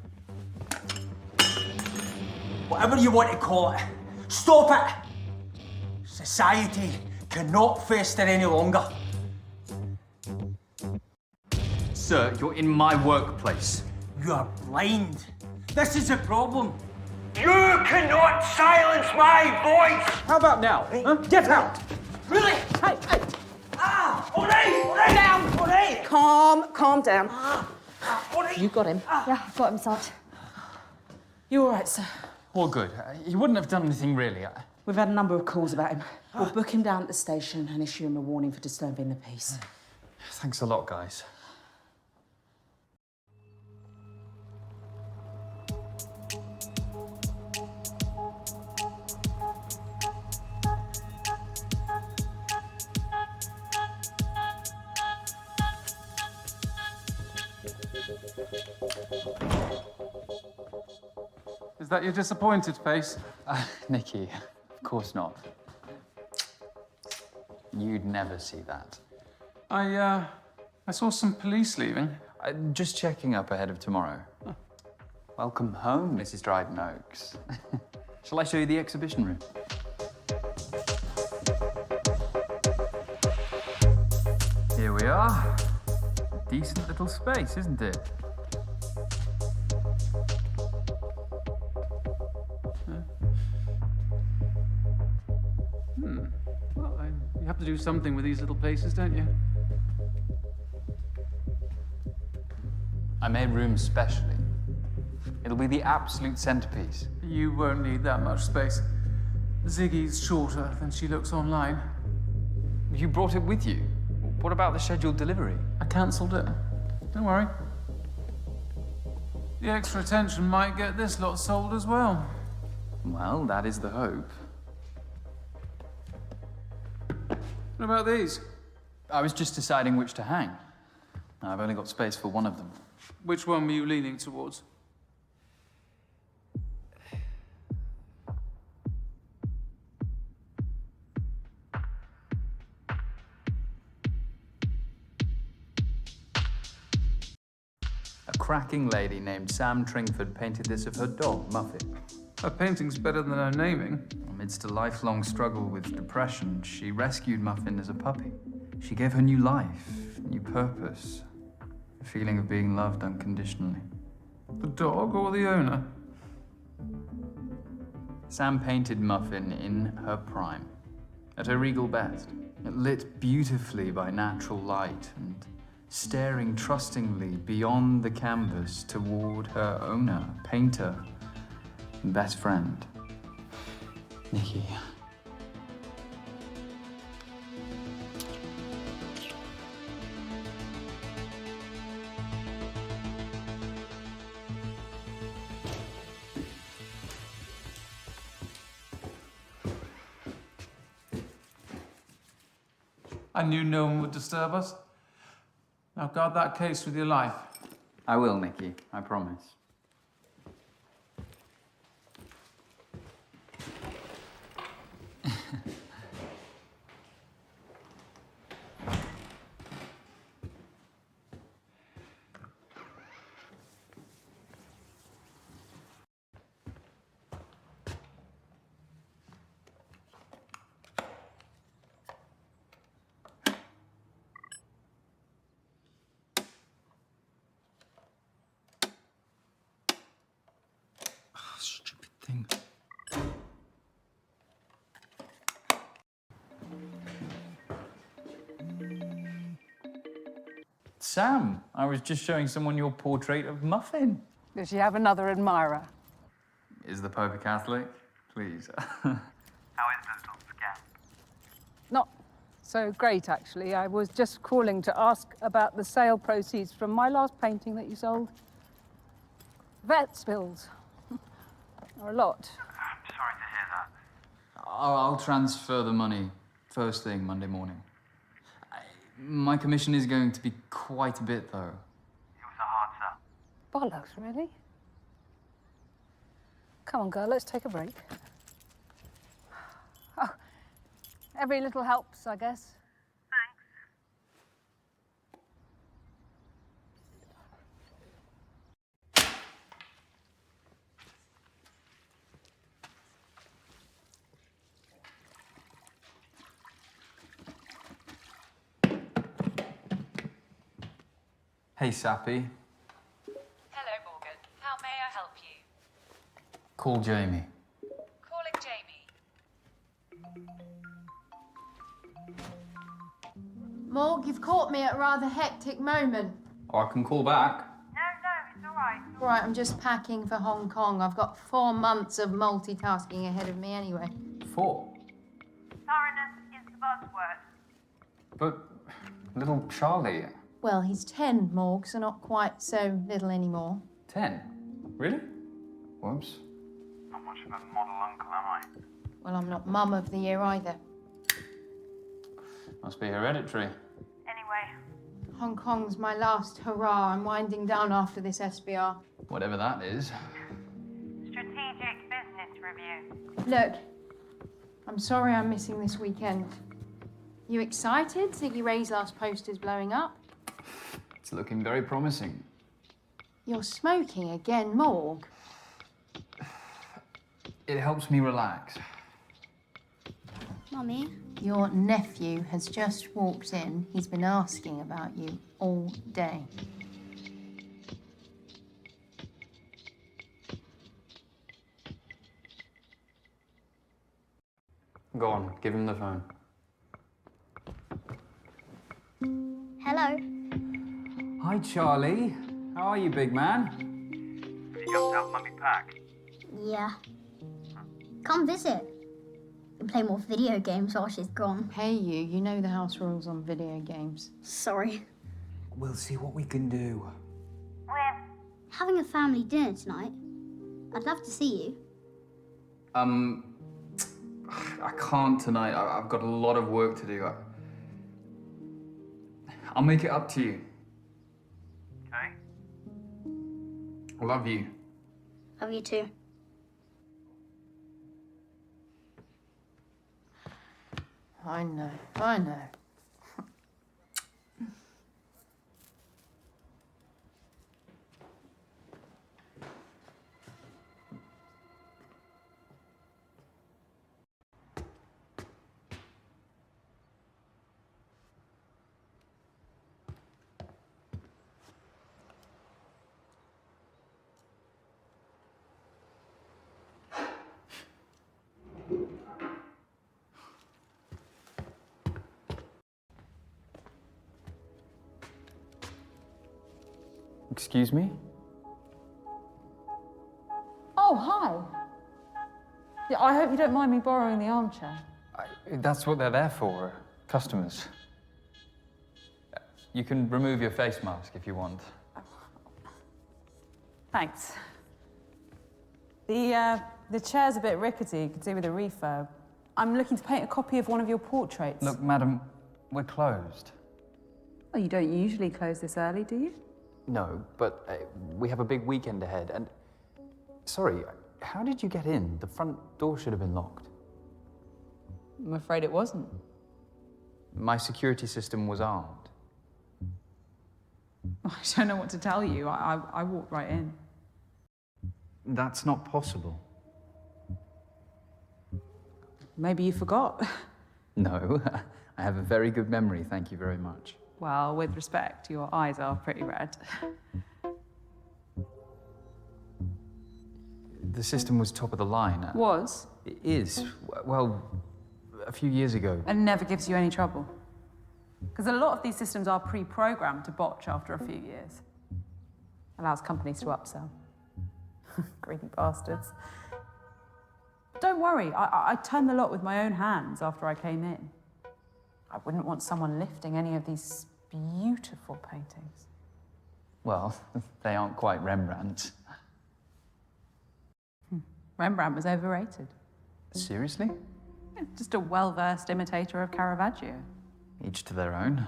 Whatever you want to call it, stop it! Society cannot fester any longer. Sir, you're in my workplace. You are blind. This is a problem. You cannot silence my voice! How about now? Huh? Get out! Really? Hey, hey! Ah! All right! Down! All right! Calm down. All right! You got him. Yeah, I've got him, Sarge. You all right, sir? All good. He wouldn't have done anything really. We've had a number of calls about him. We'll book him down at the station and issue him a warning for disturbing the peace. Thanks a lot, guys. Is that your disappointed face? Nikki, of course not. You'd never see that. I saw some police leaving. Just checking up ahead of tomorrow. Oh. Welcome home, Mrs. Dryden Oaks. Shall I show you the exhibition room? Here we are. Decent little space, isn't it? Well, you have to do something with these little places, don't you? I made room specially. It'll be the absolute centerpiece. You won't need that much space. Ziggy's shorter than she looks online. You brought it with you. What about the scheduled delivery? I cancelled it. Don't worry. The extra attention might get this lot sold as well. Well, that is the hope. What about these? I was just deciding which to hang. I've only got space for one of them. Which one were you leaning towards? A cracking lady named Sam Tringford painted this of her dog, Muffin. Her painting's better than her naming. Amidst a lifelong struggle with depression, she rescued Muffin as a puppy. She gave her new life, new purpose, a feeling of being loved unconditionally. The dog or the owner? Sam painted Muffin in her prime, at her regal best, lit beautifully by natural light and staring trustingly beyond the canvas toward her owner, painter, and best friend, Nikki. I knew no one would disturb us. Now guard that case with your life. I will, Nikki, I promise. Stupid thing. Sam, I was just showing someone your portrait of Muffin. Does she have another admirer? Is the Pope a Catholic? Please. How is the little scamp? Not so great, actually. I was just calling to ask about the sale proceeds from my last painting that you sold. Vet spills. Or a lot. I'm sorry to hear that. I'll transfer the money first thing Monday morning. My commission is going to be quite a bit, though. It was a hard sell. Bollocks, really? Come on, girl, let's take a break. Oh, every little helps, I guess. Thanks. Hey, Sappy. Hello, Morgan. How may I help you? Call Jamie. Calling Jamie. Morg, you've caught me at a rather hectic moment. Oh, I can call back. No, it's all right. All right, I'm just packing for Hong Kong. I've got 4 months of multitasking ahead of me anyway. 4. Thoroughness is the buzzword. But Little Charlie. Well, he's 10, Morg, so not quite so little anymore. 10? Really? Whoops. Not much of a model uncle, am I? Well, I'm not Mum of the Year either. Must be hereditary. Anyway, Hong Kong's my last hurrah. I'm winding down after this SBR. Whatever that is. strategic business review. Look, I'm sorry I'm missing this weekend. You excited? Ziggy Ray's last poster's blowing up. It's looking very promising. You're smoking again, Morg. It helps me relax. Mummy? Your nephew has just walked in. He's been asking about you all day. Go on, give him the phone. Hello. Hi, Charlie. How are you, big man? You helped out Mummy pack. Yeah. Come visit. We play more video games while she's gone. Hey, you know the house rules on video games. Sorry. We'll see what we can do. Having a family dinner tonight. I'd love to see you. I can't tonight. I've got a lot of work to do. I'll make it up to you. Okay. I love you. Love you too. I know, I know. Excuse me? Oh, hi. Yeah, I hope you don't mind me borrowing the armchair. That's what they're there for, customers. You can remove your face mask if you want. Thanks. The chair's a bit rickety, could do with a refurb. I'm looking to paint a copy of one of your portraits. Look, madam, we're closed. Well, you don't usually close this early, do you? No, but we have a big weekend ahead, and... Sorry, how did you get in? The front door should have been locked. I'm afraid it wasn't. My security system was armed. I don't know what to tell you. I walked right in. That's not possible. Maybe you forgot. No, I have a very good memory, thank you very much. Well, with respect, your eyes are pretty red. The system was top of the line. Was? It is. Well, a few years ago. And never gives you any trouble. Because a lot of these systems are pre-programmed to botch after a few years. Allows companies to upsell. Greedy bastards. Don't worry, I turned the lot with my own hands after I came in. I wouldn't want someone lifting any of these beautiful paintings. Well, they aren't quite Rembrandt. Rembrandt was overrated. Seriously? Yeah, just a well-versed imitator of Caravaggio. Each to their own.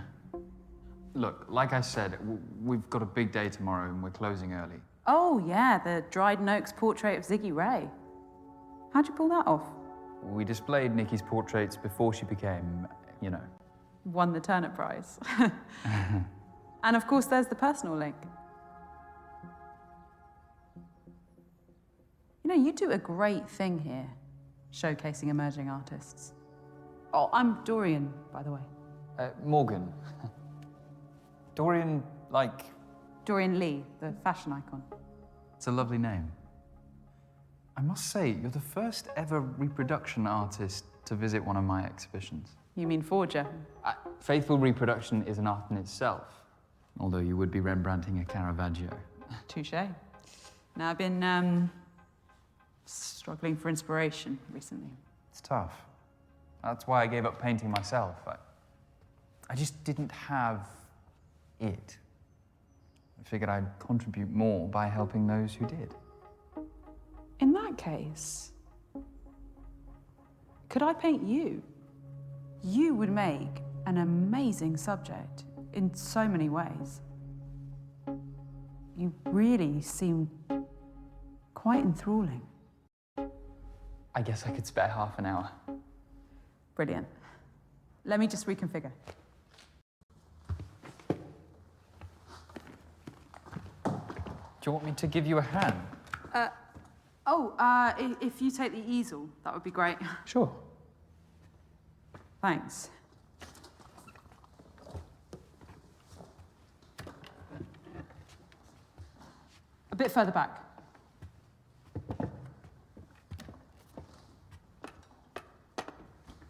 Look, like I said, we've got a big day tomorrow and we're closing early. Oh, yeah, the Dryden Oaks portrait of Ziggy Ray. How'd you pull that off? We displayed Nikki's portraits before she became, you know. Won the Turner Prize. And of course, there's the personal link. You know, you do a great thing here, showcasing emerging artists. Oh, I'm Dorian, by the way. Morgan. Dorian, like... Dorian Lee, the fashion icon. It's a lovely name. I must say, you're the first ever reproduction artist to visit one of my exhibitions. You mean forger? Faithful reproduction is an art in itself, although you would be Rembrandting a Caravaggio. Touché. Now, I've been, struggling for inspiration recently. It's tough. That's why I gave up painting myself. I just didn't have it. I figured I'd contribute more by helping those who did. In that case, could I paint you? You would make an amazing subject in so many ways. You really seem quite enthralling. I guess I could spare half an hour. Brilliant. Let me just reconfigure. Do you want me to give you a hand? If you take the easel, that would be great. Sure. Thanks. A bit further back.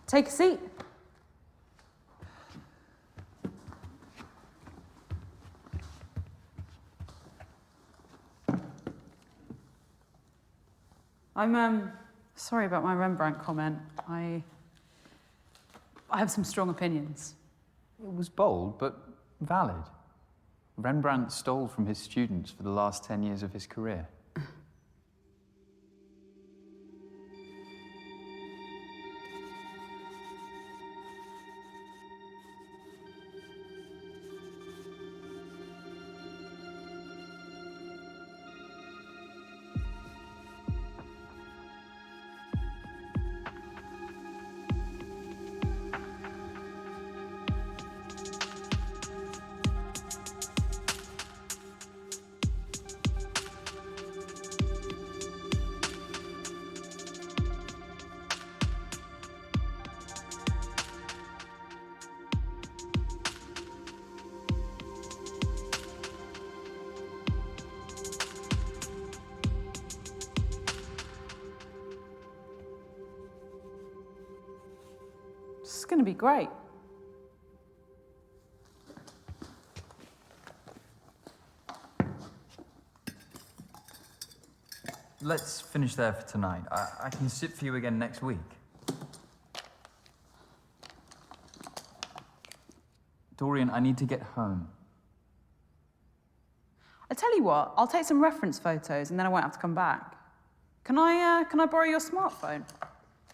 Take a seat. I'm sorry about my Rembrandt comment. I have some strong opinions. It was bold, but valid. Rembrandt stole from his students for the last 10 years of his career. This is going to be great. Let's finish there for tonight. I can sit for you again next week. Dorian, I need to get home. I tell you what, I'll take some reference photos and then I won't have to come back. Can I borrow your smartphone?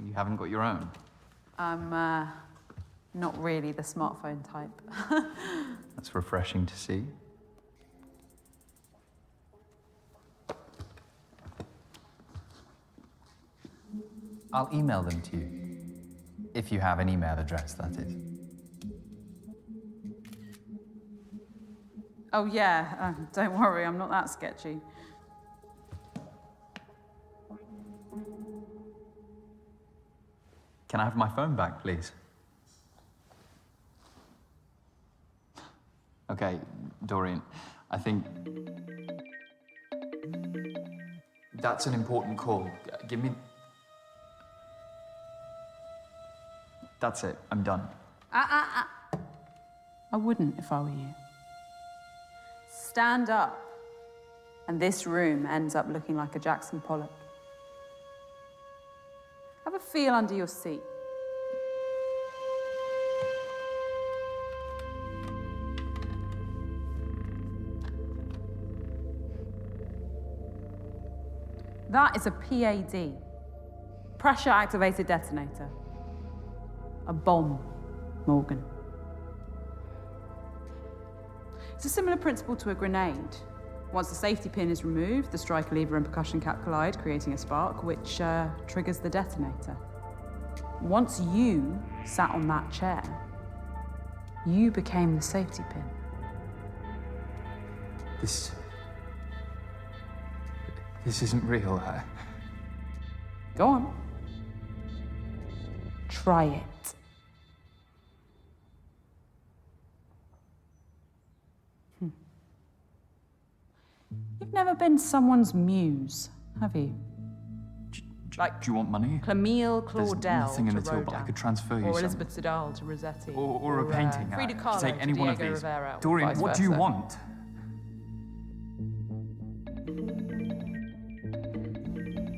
You haven't got your own. I'm not really the smartphone type. That's refreshing to see. I'll email them to you. If you have an email address, that is. Oh yeah, don't worry, I'm not that sketchy. Can I have my phone back, please? Okay, Dorian, I think... That's an important call. Give me... That's it, I'm done. I wouldn't if I were you. Stand up, and this room ends up looking like a Jackson Pollock. Have a feel under your seat. That is a PAD, pressure-activated detonator. A bomb, Morgan. It's a similar principle to a grenade. Once the safety pin is removed, the striker lever and percussion cap collide, creating a spark, which triggers the detonator. Once you sat on that chair, you became the safety pin. This isn't real. Go on. Try it. You've never been someone's muse, have you? Like, do you want money? Camille There's Claudel nothing in to the till, but I Rodin, could transfer you or some. Elizabeth Sedal to Rossetti, Or a painting. Frida I could Kahlo take to any one of Diego these. Rivera, or Dorian, vice what do you versa. want?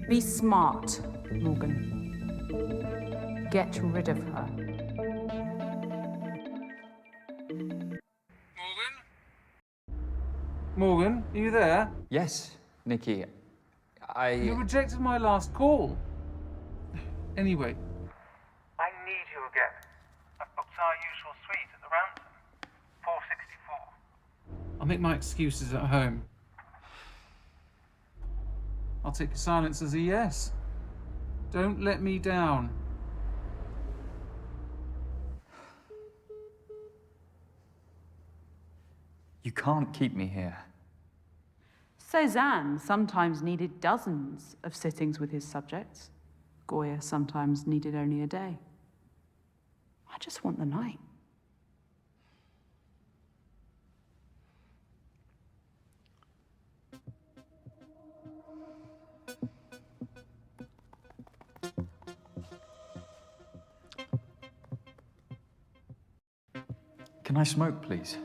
Be smart, Morgan. Get rid of her. Morgan, are you there? Yes, Nikki. You rejected my last call. Anyway. I need you again. I've booked our usual suite at the Ransom. 464. I'll make my excuses at home. I'll take your silence as a yes. Don't let me down. You can't keep me here. Cézanne sometimes needed dozens of sittings with his subjects. Goya sometimes needed only a day. I just want the night. Can I smoke, please?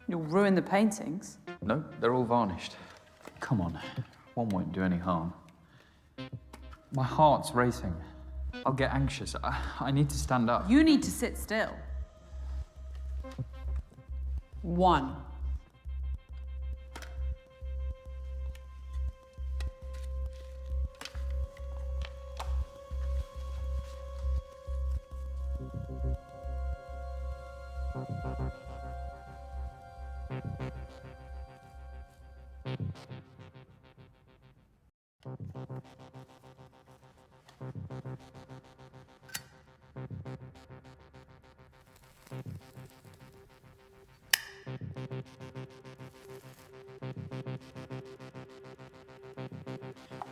You'll ruin the paintings. No, they're all varnished. Come on, one won't do any harm. My heart's racing. I'll get anxious. I need to stand up. You need to sit still. 1.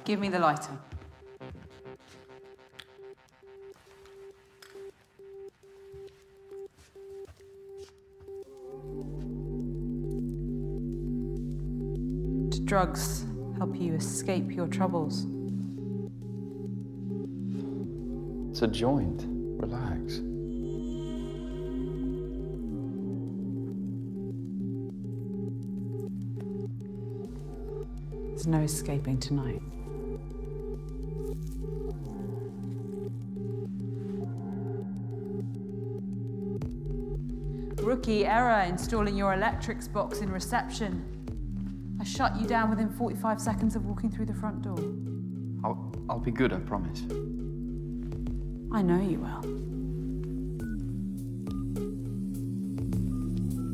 Give me the lighter. Do drugs help you escape your troubles? It's a joint. Relax. There's no escaping tonight. Rookie error installing your electrics box in reception. I shut you down within 45 seconds of walking through the front door. I'll be good, I promise. I know you will.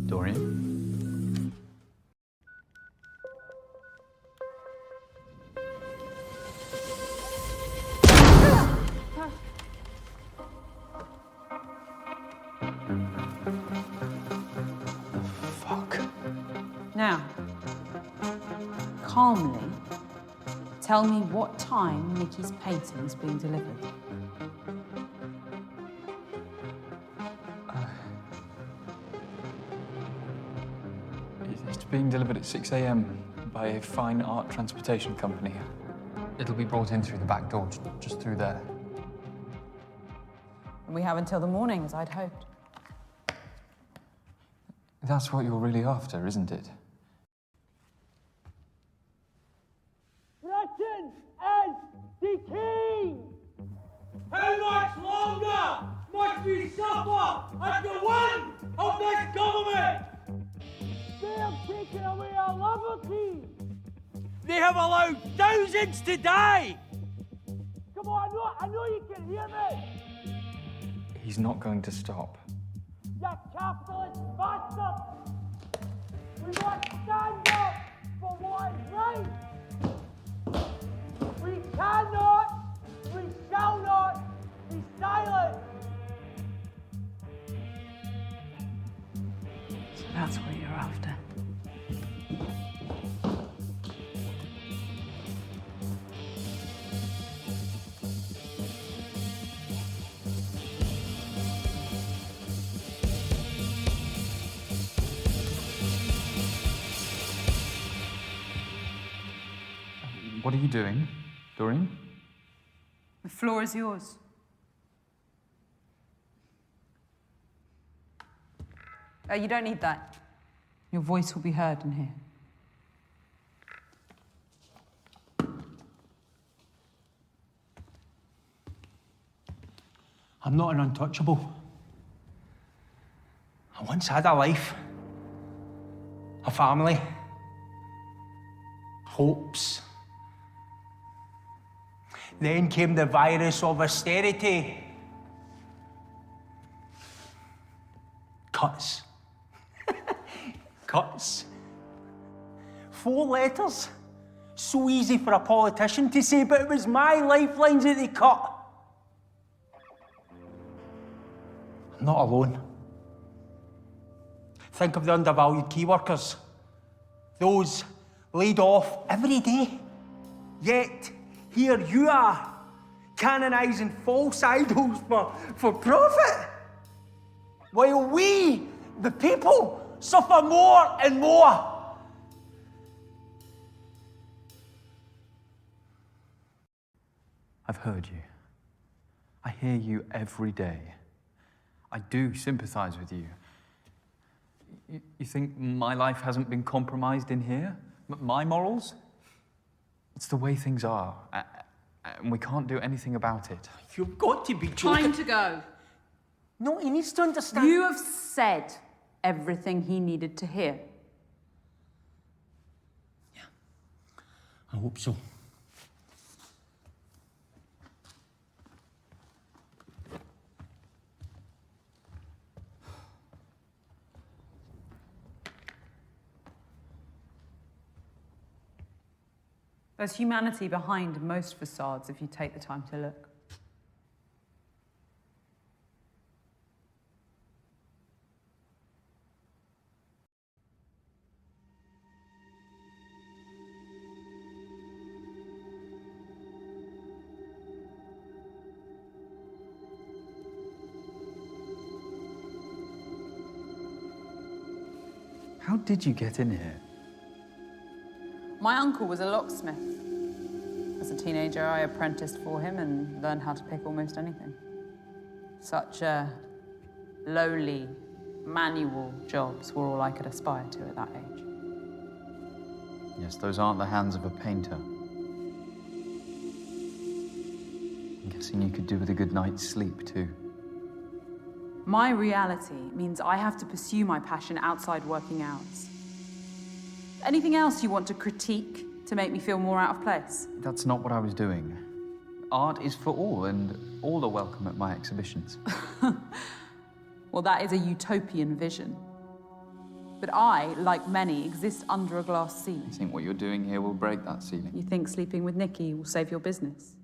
Dorian? Now, calmly, tell me what time Nikki's painting's being delivered. It's being delivered at 6 a.m. by a fine art transportation company. It'll be brought in through the back door, just through there. And we have until the morning, as I'd hoped. That's what you're really after, isn't it? Britain is the king! How much longer must we suffer at the whim of this government? They have taken away our liberty! They have allowed thousands to die! Come on, I know you can hear me! He's not going to stop. You capitalist bastard! We must stand up for what is right! We cannot, we shall not be silent! So that's what you're after. What are you doing, Dorian? The floor is yours. You don't need that. Your voice will be heard in here. I'm not an untouchable. I once had a life. A family. Hopes. Then came the virus of austerity. Cuts. Cuts. 4 letters. So easy for a politician to say, but it was my lifelines that they cut. I'm not alone. Think of the undervalued key workers. Those laid off every day. Yet, here you are, canonising false idols for profit. While we, the people, suffer more and more. I've heard you. I hear you every day. I do sympathise with you. You think my life hasn't been compromised in here? My morals? It's the way things are, and we can't do anything about it. You've got to be joking. Time to go. No, he needs to understand. You have said everything he needed to hear. I hope so. There's humanity behind most facades if you take the time to look. How did you get in here? My uncle was a locksmith. As a teenager, I apprenticed for him and learned how to pick almost anything. Such lowly, manual jobs were all I could aspire to at that age. Yes, those aren't the hands of a painter. I'm guessing you could do with a good night's sleep, too. My reality means I have to pursue my passion outside working hours. Anything else you want to critique to make me feel more out of place? That's not what I was doing. Art is for all, and all are welcome at my exhibitions. Well, that is a utopian vision. But I, like many, exist under a glass ceiling. You think what you're doing here will break that ceiling? You think sleeping with Nikki will save your business?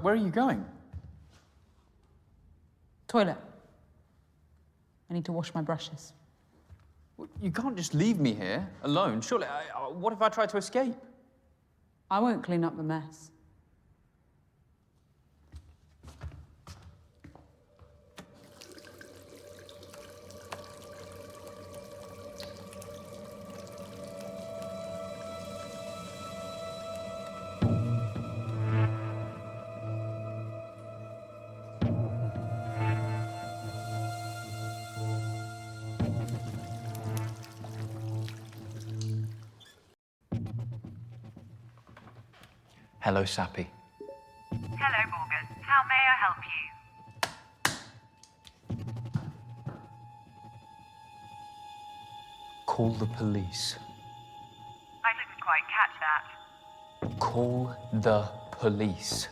Where are you going? Toilet. I need to wash my brushes. You can't just leave me here, alone. Surely, what if I try to escape? I won't clean up the mess. Hello, Sappy. Hello, Morgan. How may I help you? Call the police. I didn't quite catch that. Call the police.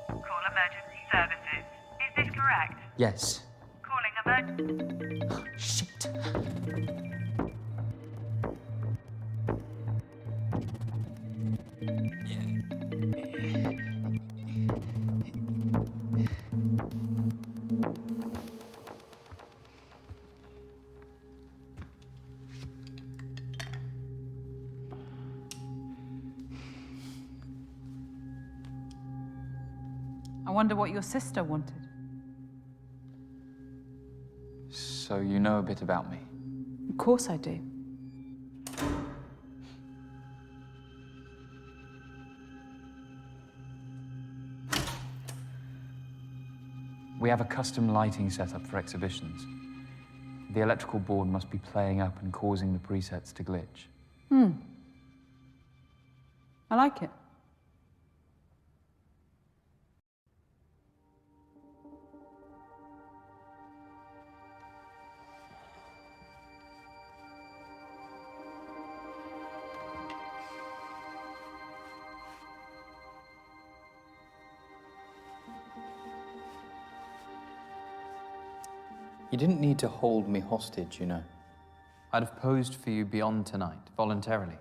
Call emergency services. Is this correct? Yes. Calling emergency... Shit. I wonder what your sister wanted. So you know a bit about me? Of course I do. We have a custom lighting setup for exhibitions. The electrical board must be playing up and causing the presets to glitch. I like it. You didn't need to hold me hostage, you know. I'd have posed for you beyond tonight, voluntarily.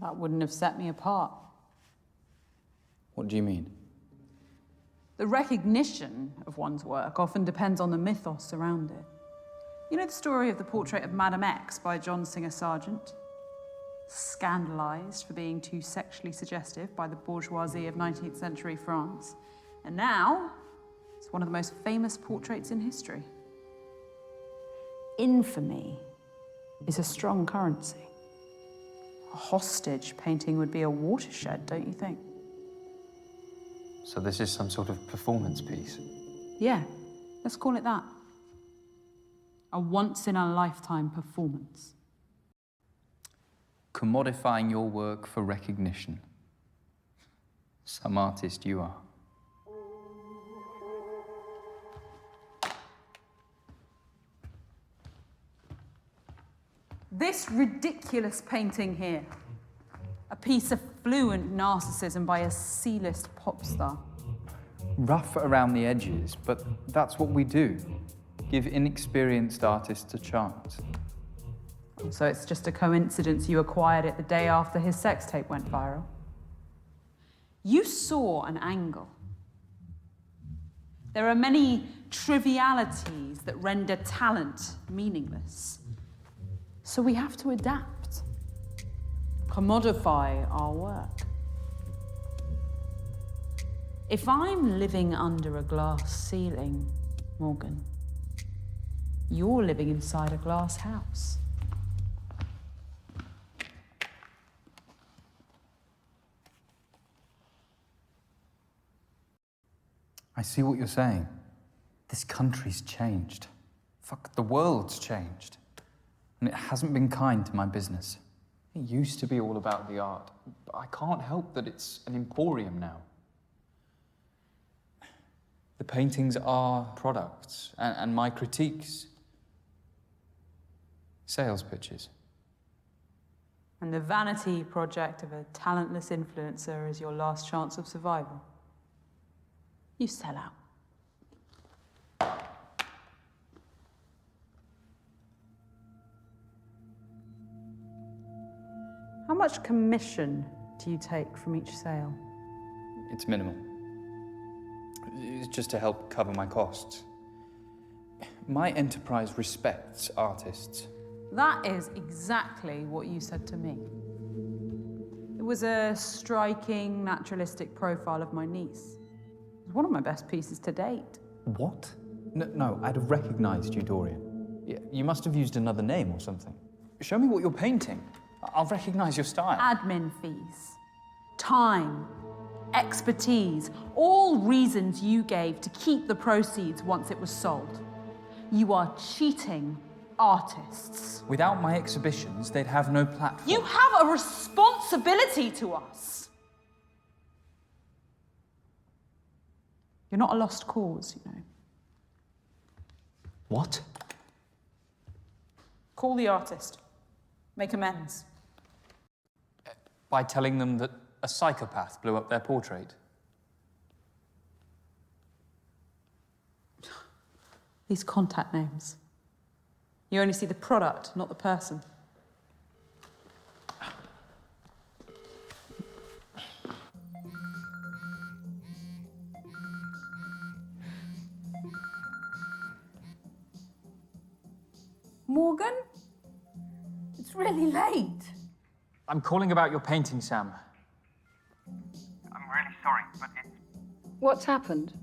That wouldn't have set me apart. What do you mean? The recognition of one's work often depends on the mythos around it. You know the story of the portrait of Madame X by John Singer Sargent? Scandalised for being too sexually suggestive by the bourgeoisie of 19th century France. And now, it's one of the most famous portraits in history. Infamy is a strong currency. A hostage painting would be a watershed, don't you think? So this is some sort of performance piece? Yeah, let's call it that. A once-in-a-lifetime performance. Commodifying your work for recognition. Some artist you are. This ridiculous painting here, a piece of fluent narcissism by a C-list pop star. Rough around the edges, but that's what we do. Give inexperienced artists a chance. So it's just a coincidence you acquired it the day after his sex tape went viral? You saw an angle. There are many trivialities that render talent meaningless. So we have to adapt, commodify our work. If I'm living under a glass ceiling, Morgan, you're living inside a glass house. I see what you're saying. This country's changed. Fuck, the world's changed. And it hasn't been kind to my business. It used to be all about the art, but I can't help that it's an emporium now. The paintings are products, and my critiques, sales pitches. And the vanity project of a talentless influencer is your last chance of survival. You sell out. How much commission do you take from each sale? It's minimal. It's just to help cover my costs. My enterprise respects artists. That is exactly what you said to me. It was a striking, naturalistic profile of my niece. It was one of my best pieces to date. What? No, I'd have recognized you, Dorian. You must have used another name or something. Show me what you're painting. I'll recognize your style. Admin fees, time, expertise, all reasons you gave to keep the proceeds once it was sold. You are cheating artists. Without my exhibitions, they'd have no platform. You have a responsibility to us. You're not a lost cause, you know. What? Call the artist. Make amends. By telling them that a psychopath blew up their portrait. These contact names. You only see the product, not the person. Morgan? It's really late. I'm calling about your painting, Sam. I'm really sorry, but it's... What's happened?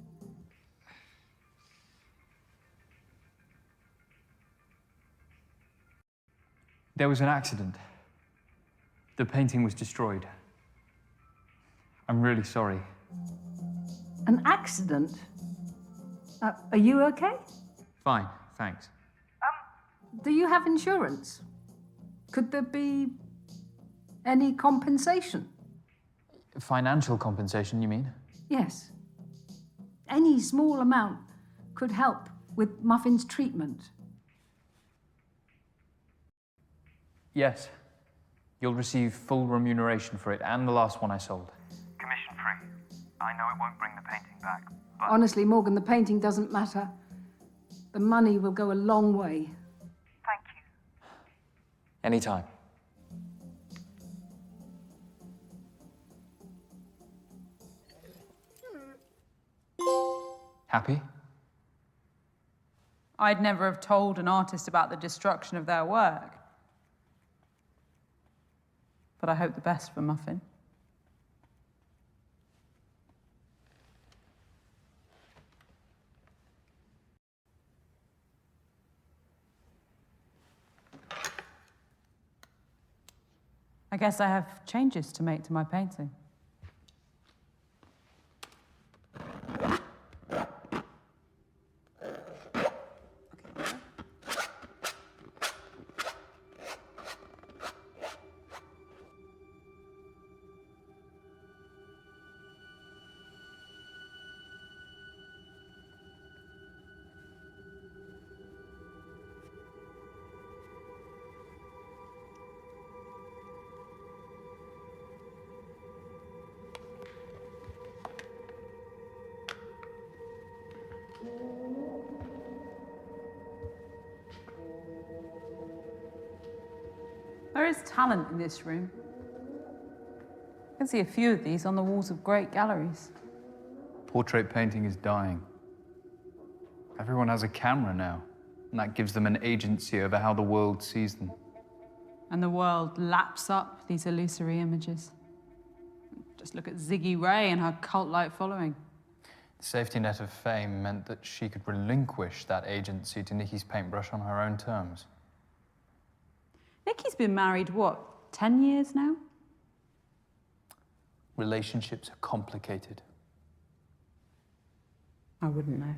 There was an accident. The painting was destroyed. I'm really sorry. An accident? Are you okay? Fine, thanks. Do you have insurance? Could there be any compensation? Financial compensation, you mean? Yes. Any small amount could help with Muffin's treatment. Yes. You'll receive full remuneration for it, and the last one I sold. commission free. I know it won't bring the painting back, but... Honestly, Morgan, the painting doesn't matter. The money will go a long way. Thank you. Anytime. Happy? I'd never have told an artist about the destruction of their work. But I hope the best for Muffin. I guess I have changes to make to my painting. There is talent in this room. I can see a few of these on the walls of great galleries. Portrait painting is dying. Everyone has a camera now, and that gives them an agency over how the world sees them. And the world laps up these illusory images. Just look at Ziggy Ray and her cult-like following. The safety net of fame meant that she could relinquish that agency to Nikki's paintbrush on her own terms. Nikki's been married, what, 10 years now? Relationships are complicated. I wouldn't know.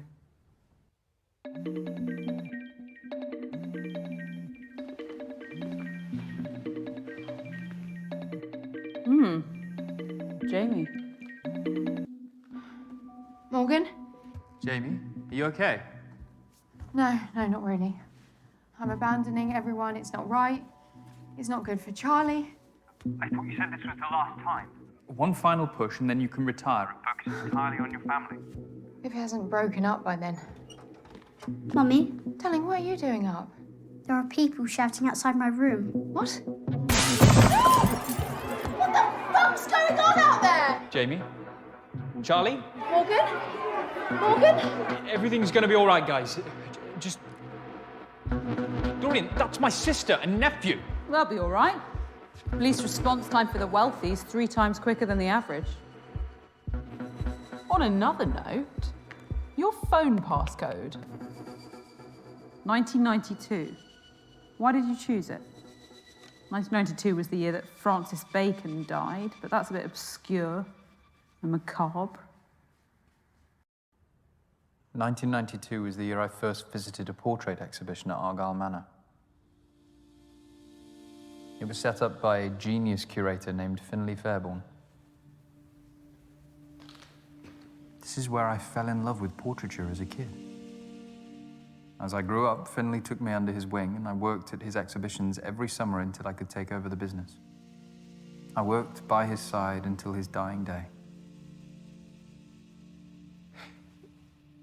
Jamie. Morgan? Jamie, are you okay? No, not really. I'm abandoning everyone. It's not right. It's not good for Charlie. I thought you said this was the last time. One final push and then you can retire. Focus entirely on your family. If he hasn't broken up by then. Mummy, Darling, what are you doing up? there are people shouting outside my room. What? What the fuck's going on out there? Jamie? Charlie? Morgan? Morgan? Everything's gonna be all right, guys. Just... Dorian, that's my sister and nephew. They'll be all right. Police response time for the wealthy is 3 times quicker than the average. On another note, your phone passcode. 1992. Why did you choose it? 1992 was the year that Francis Bacon died, but that's a bit obscure and macabre. 1992 was the year I first visited a portrait exhibition at Argyle Manor. It was set up by a genius curator named Finlay Fairborn. This is where I fell in love with portraiture as a kid. As I grew up, Finlay took me under his wing and I worked at his exhibitions every summer until I could take over the business. I worked by his side until his dying day.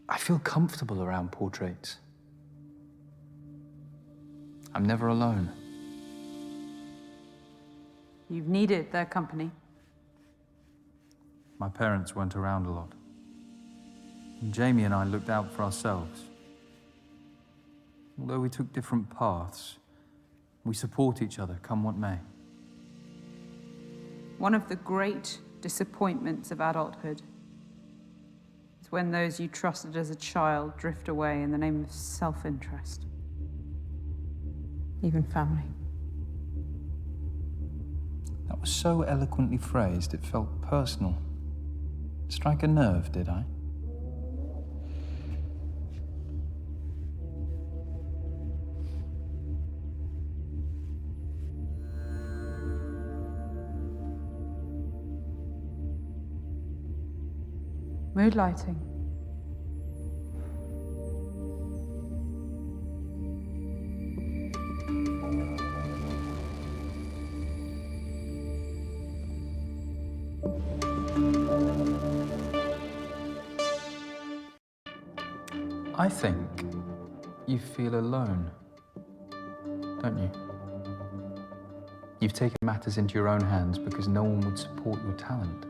I feel comfortable around portraits. I'm never alone. You've needed their company. My parents weren't around a lot. And Jamie and I looked out for ourselves. Although we took different paths, we support each other, come what may. One of the great disappointments of adulthood is when those you trusted as a child drift away in the name of self-interest. Even family. That was so eloquently phrased, it felt personal. Strike a nerve, did I? Mood lighting. I think You feel alone, don't you? You've taken matters into your own hands because no one would support your talent.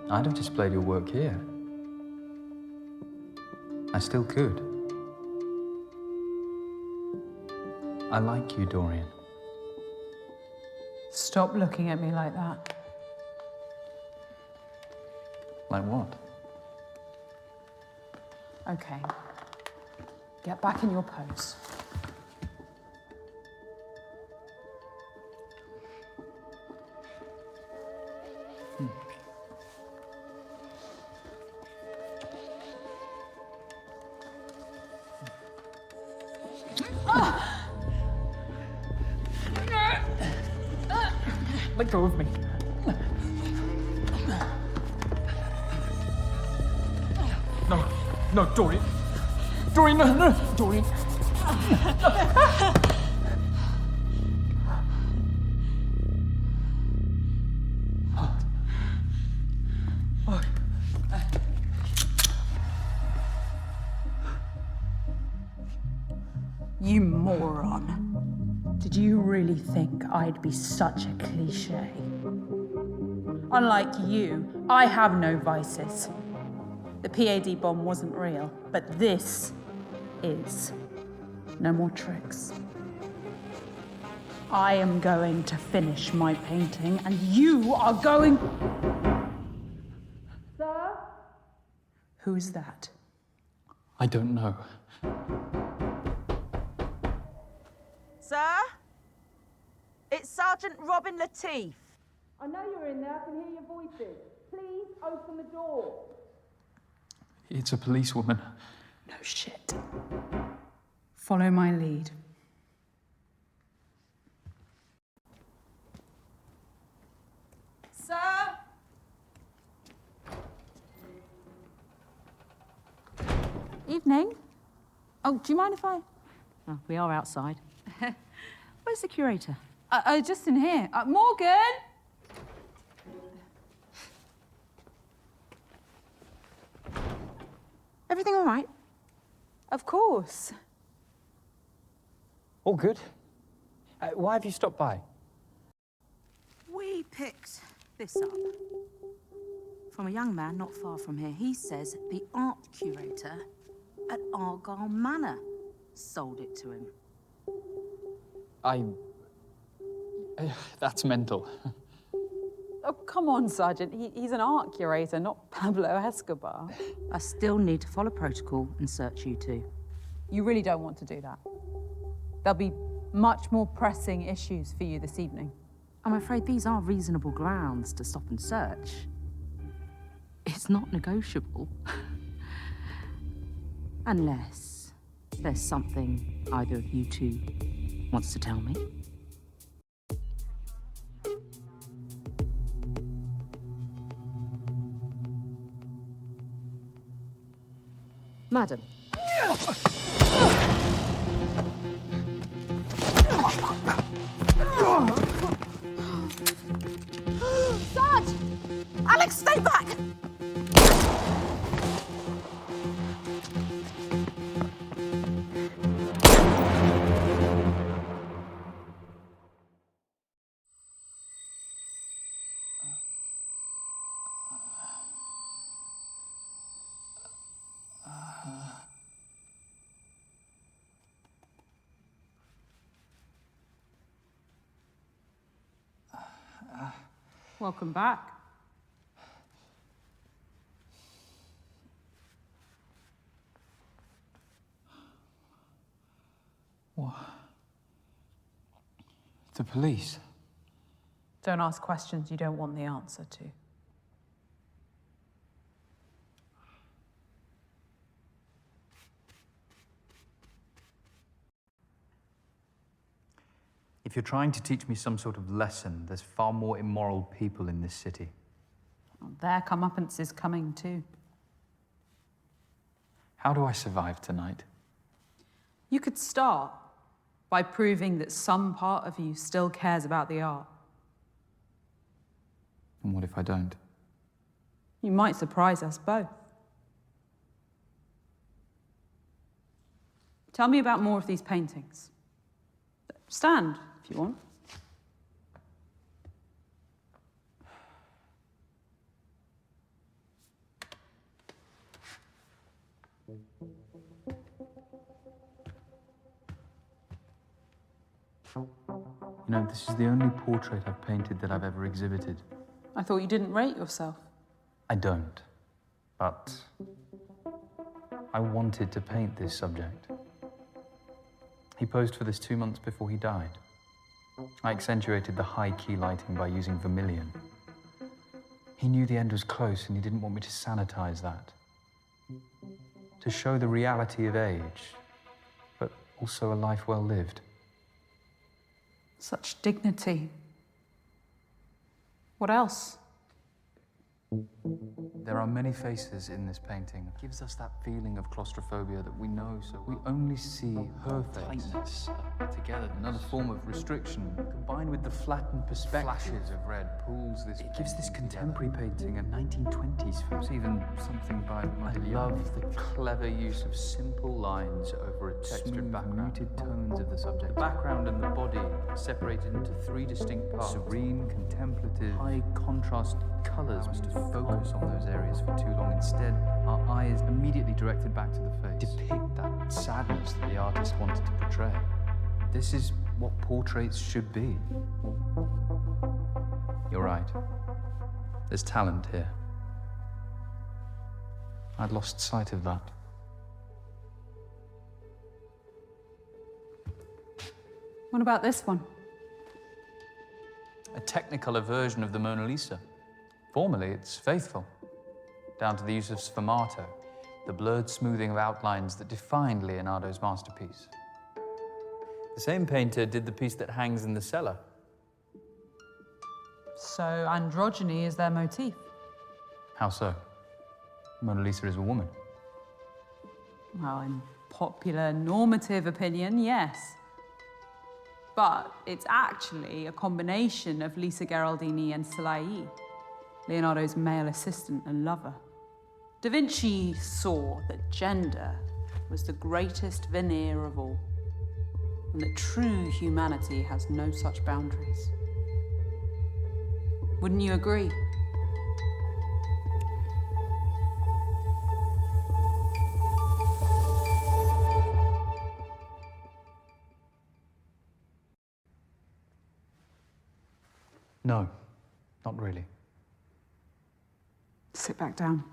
I'd have displayed your work here. I still could. I like you, Dorian. Stop looking at me like that. Like what? Okay. Get back in your pose. Let go of me. No, no, Dorian. Dorian, no, no, Dorian. You moron. Did you really think I'd be such a cliche? Unlike you, I have no vices. The PAD bomb wasn't real, but this is. No more tricks. I am going to finish my painting, and you are going... Sir? Who's that? I don't know. Sir? It's Sergeant Robin Latif. I know you're in there. I can hear your voices. Please open the door. It's a policewoman. No shit. Follow my lead. Sir? Evening. Oh, do you mind if I... Oh, we are outside. Where's the curator? Just in here. Morgan! Everything all right? Of course. All good. Why have you stopped by? We picked this up from a young man not far from here. He says the art curator at Argyle Manor sold it to him. That's mental. Oh, come on, Sergeant. He's an art curator, not Pablo Escobar. I still need to follow protocol and search you two. You really don't want to do that. There'll be much more pressing issues for you this evening. I'm afraid these are reasonable grounds to stop and search. It's not negotiable. Unless there's something either of you two wants to tell me. Madam. Sarge! Alex, stay back! Welcome back. What? The police? Don't ask questions you don't want the answer to. If you're trying to teach me some sort of lesson, there's far more immoral people in this city. Well, their comeuppance is coming too. How do I survive tonight? You could start by proving that some part of you still cares about the art. And what if I don't? You might surprise us both. Tell me about more of these paintings. Stand, if you want. You know, this is the only portrait I've painted that I've ever exhibited. I thought you didn't rate yourself. I don't, but I wanted to paint this subject. He posed for this 2 months before he died. I accentuated the high-key lighting by using vermilion. He knew the end was close and he didn't want me to sanitize that. To show the reality of age, but also a life well lived. Such dignity. What else? There are many faces in this painting. It gives us that feeling of claustrophobia that we know, so we only see her face. Tightness together. Another form of restriction, combined with the flattened perspective. Flashes of red pulls this. It gives this contemporary painting a 1920s feel. It's even something by Modigliani. I love the clever use of simple lines over a textured background. Muted tones of the subject. The background and the body separated into 3 distinct parts. Serene, contemplative, high contrast colours to focus on those areas for too long. Instead, our eyes immediately directed back to the face. Depict that sadness that the artist wanted to portray. This is what portraits should be. You're right. There's talent here. I'd lost sight of that. What about this one? A technicolor version of the Mona Lisa. Formally, it's faithful, down to the use of sfumato, the blurred smoothing of outlines that defined Leonardo's masterpiece. The same painter did the piece that hangs in the cellar. So androgyny is their motif? How so? Mona Lisa is a woman. Well, in popular normative opinion, yes. But it's actually a combination of Lisa Gherardini and Salai, Leonardo's male assistant and lover. Da Vinci saw that gender was the greatest veneer of all, and that true humanity has no such boundaries. Wouldn't you agree? No, not really. Sit back down.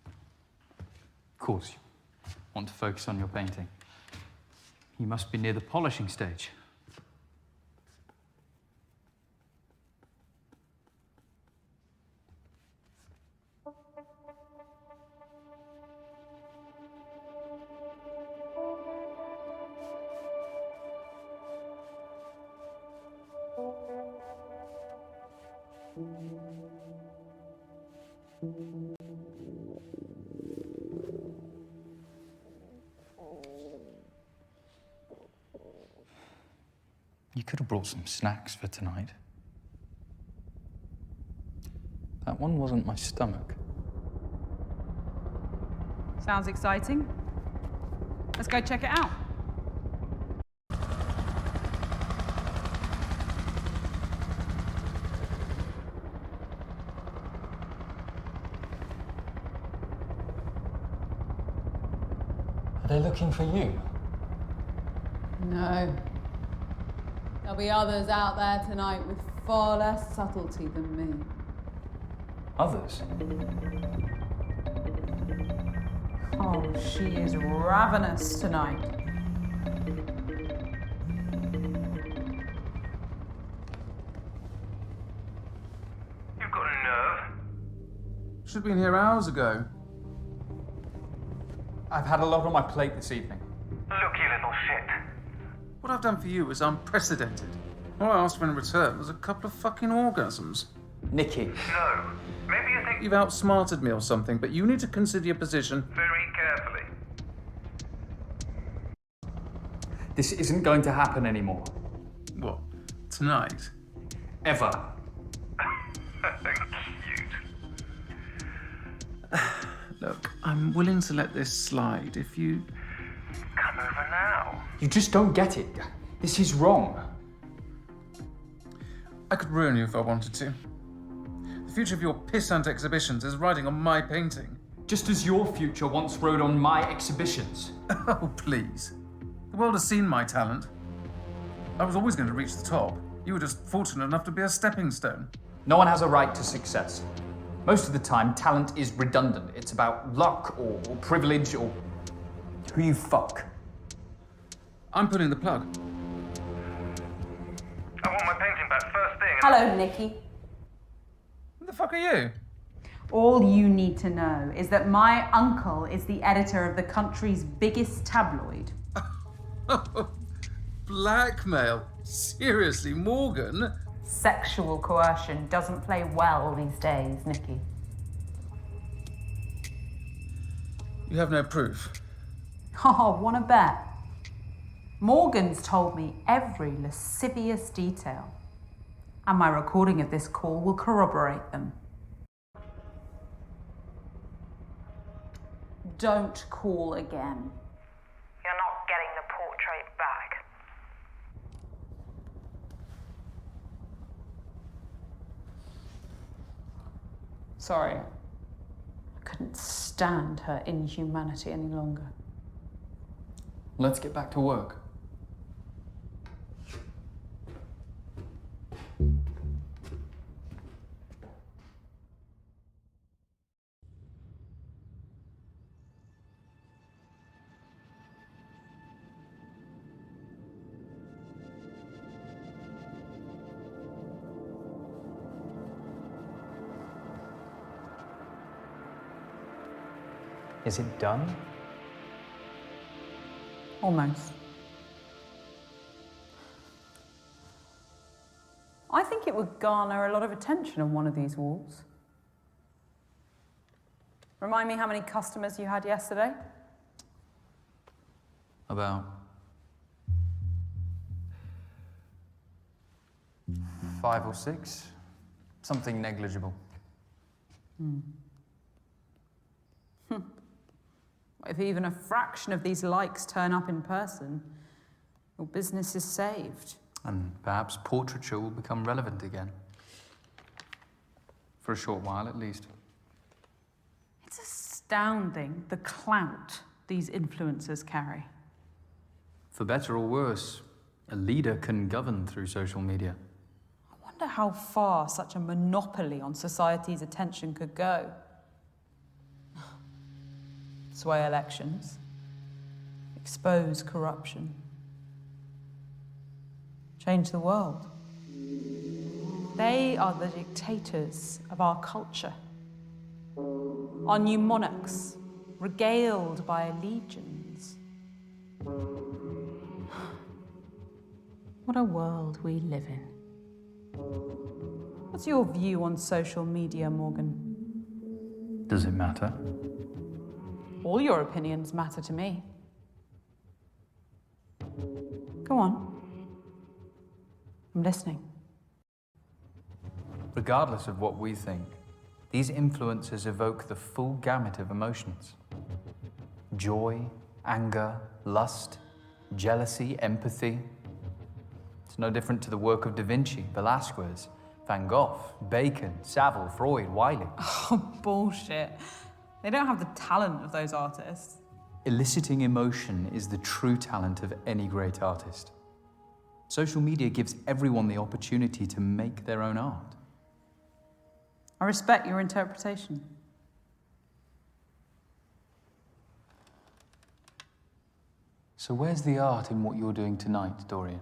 Of course, you want to focus on your painting. You must be near the polishing stage. You could have brought some snacks for tonight. That one wasn't my stomach. Sounds exciting. Let's go check it out. Are they looking for you? No. There'll be others out there tonight with far less subtlety than me. Others? Oh, she is ravenous tonight. You've got a nerve. Should have been here hours ago. I've had a lot on my plate this evening. Look, you little shit. What I've done for you is unprecedented. All I asked for in return was a couple of fucking orgasms. Nikki. No. Maybe you think You've outsmarted me or something, but you need to consider your position. very carefully. This isn't going to happen anymore. What? Tonight? Ever. Cute. Look, I'm willing to let this slide if you You just don't get it. This is wrong. I could ruin you if I wanted to. The future of your pissant exhibitions is riding on my painting. Just as your future once rode on my exhibitions. Oh, please. The world has seen my talent. I was always going to reach the top. You were just fortunate enough to be a stepping stone. No one has a right to success. Most of the time, talent is redundant. It's about luck or privilege or who you fuck. I'm pulling the plug. I want my painting back first thing. Hello, Nikki. Who the fuck are you? All you need to know is that my uncle is the editor of the country's biggest tabloid. Blackmail? Seriously, Morgan? Sexual coercion doesn't play well these days, Nikki. You have no proof. Oh, wanna bet? Morgan's told me every lascivious detail, and my recording of this call will corroborate them. Don't call again. You're not getting the portrait back. Sorry. I couldn't stand her inhumanity any longer. Let's get back to work. Is it done? Almost. I think it would garner a lot of attention on one of these walls. Remind me how many customers you had yesterday? About 5 or 6. Something negligible. If even a fraction of these likes turn up in person, your business is saved. And perhaps portraiture will become relevant again. For a short while, at least. It's astounding the clout these influencers carry. For better or worse, a leader can govern through social media. I wonder how far such a monopoly on society's attention could go. Sway elections, expose corruption, change the world. They are the dictators of our culture. Our new monarchs, regaled by legions. What a world we live in. What's your view on social media, Morgan? Does it matter? All your opinions matter to me. Go on. I'm listening. Regardless of what we think, these influences evoke the full gamut of emotions. Joy, anger, lust, jealousy, empathy. It's no different to the work of Da Vinci, Velasquez, Van Gogh, Bacon, Savile, Freud, Wiley. Oh, bullshit. They don't have the talent of those artists. Eliciting emotion is the true talent of any great artist. Social media gives everyone the opportunity to make their own art. I respect your interpretation. So where's the art in what you're doing tonight, Dorian?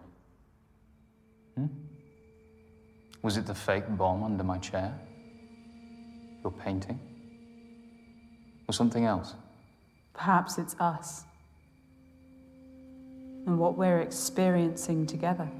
Was it the fake bomb under my chair? Your painting? Or something else? Perhaps it's us. And what we're experiencing together.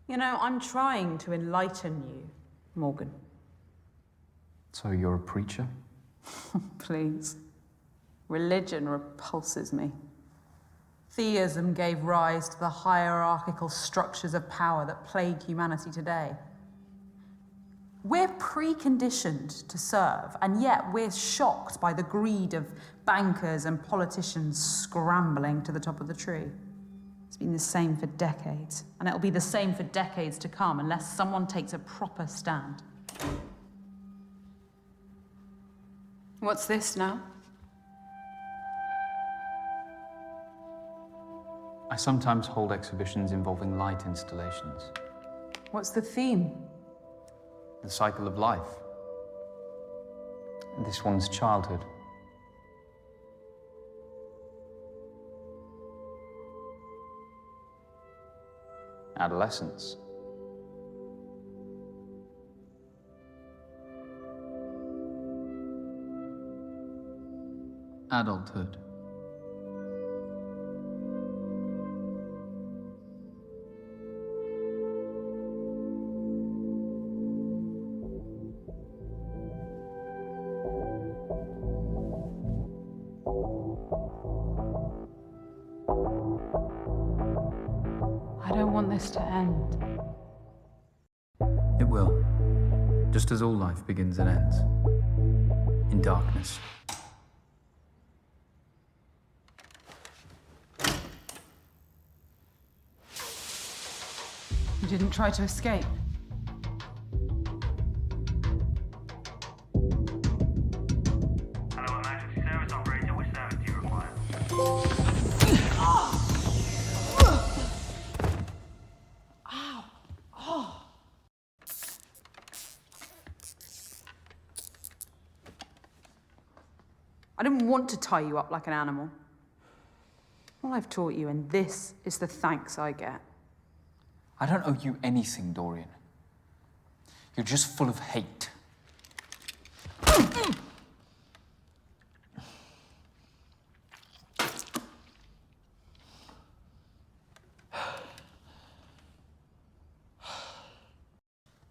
You know, I'm trying to enlighten you, Morgan. So you're a preacher? Please. Religion repulses me. Theism gave rise to the hierarchical structures of power that plague humanity today. We're preconditioned to serve, and yet we're shocked by the greed of bankers and politicians scrambling to the top of the tree. It's been the same for decades, and it'll be the same for decades to come unless someone takes a proper stand. What's this now? I sometimes hold exhibitions involving light installations. What's the theme? The cycle of life. This one's childhood. Adolescence. Adulthood. I don't want this to end. It will. Just as all life begins and ends. In darkness. You didn't try to escape? Hello, emergency service operator. Which service do you require? I didn't want to tie you up like an animal. All I've taught you, and this is the thanks I get. I don't owe you anything, Dorian. You're just full of hate.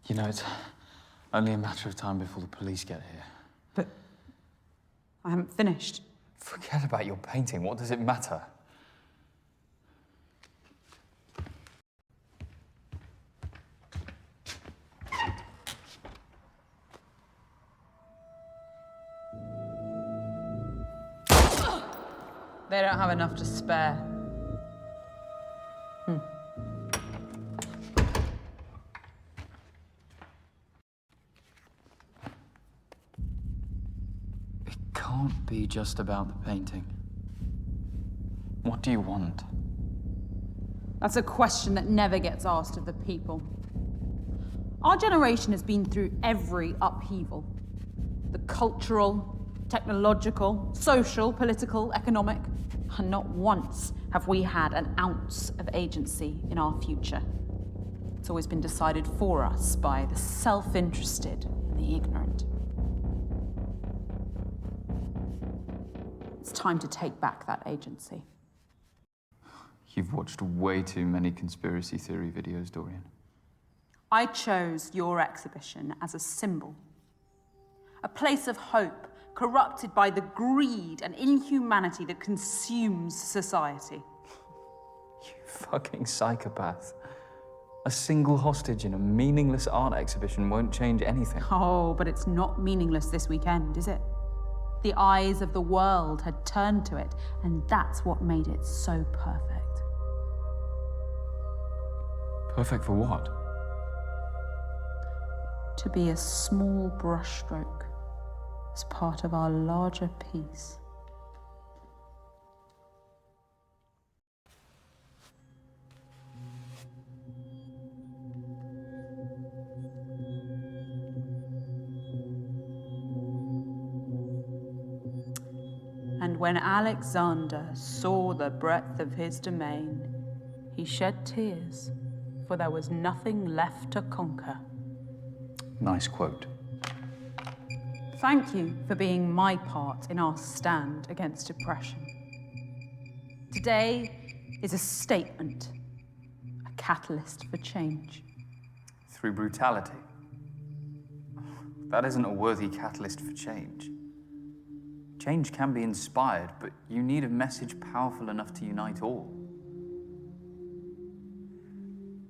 You know, it's only a matter of time before the police get here. But I haven't finished. Forget about your painting. What does it matter? They don't have enough to spare. It can't be just about the painting. What do you want? That's a question that never gets asked of the people. Our generation has been through every upheaval. The cultural, technological, social, political, economic, and not once have we had an ounce of agency in our future. It's always been decided for us by the self-interested and the ignorant. It's time to take back that agency. You've watched way too many conspiracy theory videos, Dorian. I chose your exhibition as a symbol. A place of hope, corrupted by the greed and inhumanity that consumes society. You fucking psychopath. A single hostage in a meaningless art exhibition won't change anything. Oh, but it's not meaningless this weekend, is it? The eyes of the world had turned to it, and that's what made it so perfect. Perfect for what? To be a small brushstroke as part of our larger piece. And when Alexander saw the breadth of his domain, he shed tears, for there was nothing left to conquer. Nice quote. Thank you for being my part in our stand against oppression. Today is a statement, a catalyst for change. Through brutality. That isn't a worthy catalyst for change. Change can be inspired, but you need a message powerful enough to unite all.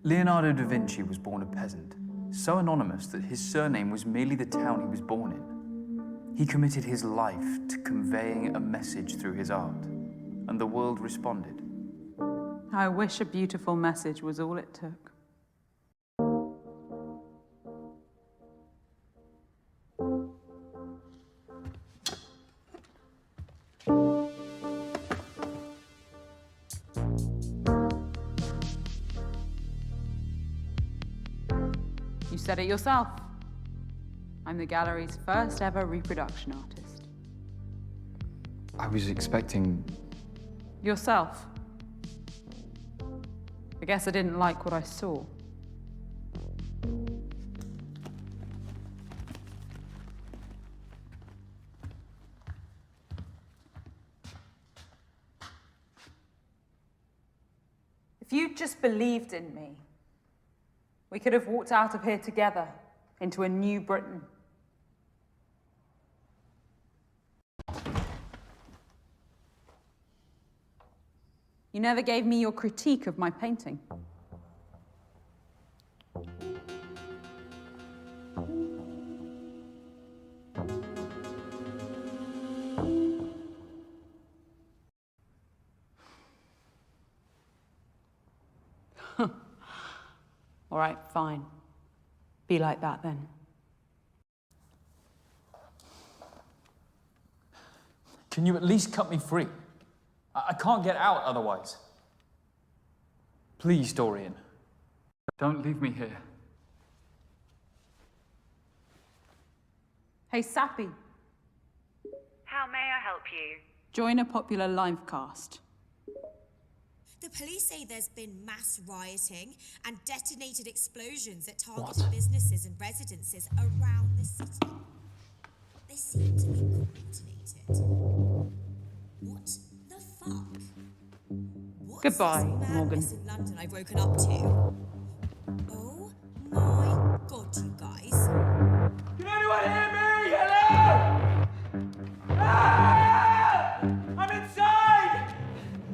Leonardo da Vinci was born a peasant, so anonymous that his surname was merely the town he was born in. He committed his life to conveying a message through his art, and the world responded. I wish a beautiful message was all it took. You said it yourself. I'm the gallery's first ever reproduction artist. I was expecting... Yourself. I guess I didn't like what I saw. If you'd just believed in me, we could have walked out of here together into a new Britain. You never gave me your critique of my painting. All right, fine. Be like that then. Can you at least cut me free? I can't get out otherwise. Please, Dorian. Don't leave me here. Hey, Sappy. How may I help you? Join a popular live cast. The police say there's been mass rioting and detonated explosions at targeted businesses and residences around the city. They seem to be coordinated. What the fuck? What's Goodbye, this Morgan. madness in London I've woken up to? Oh my god, you guys. Can anyone hear me? Hello? Ah! I'm inside!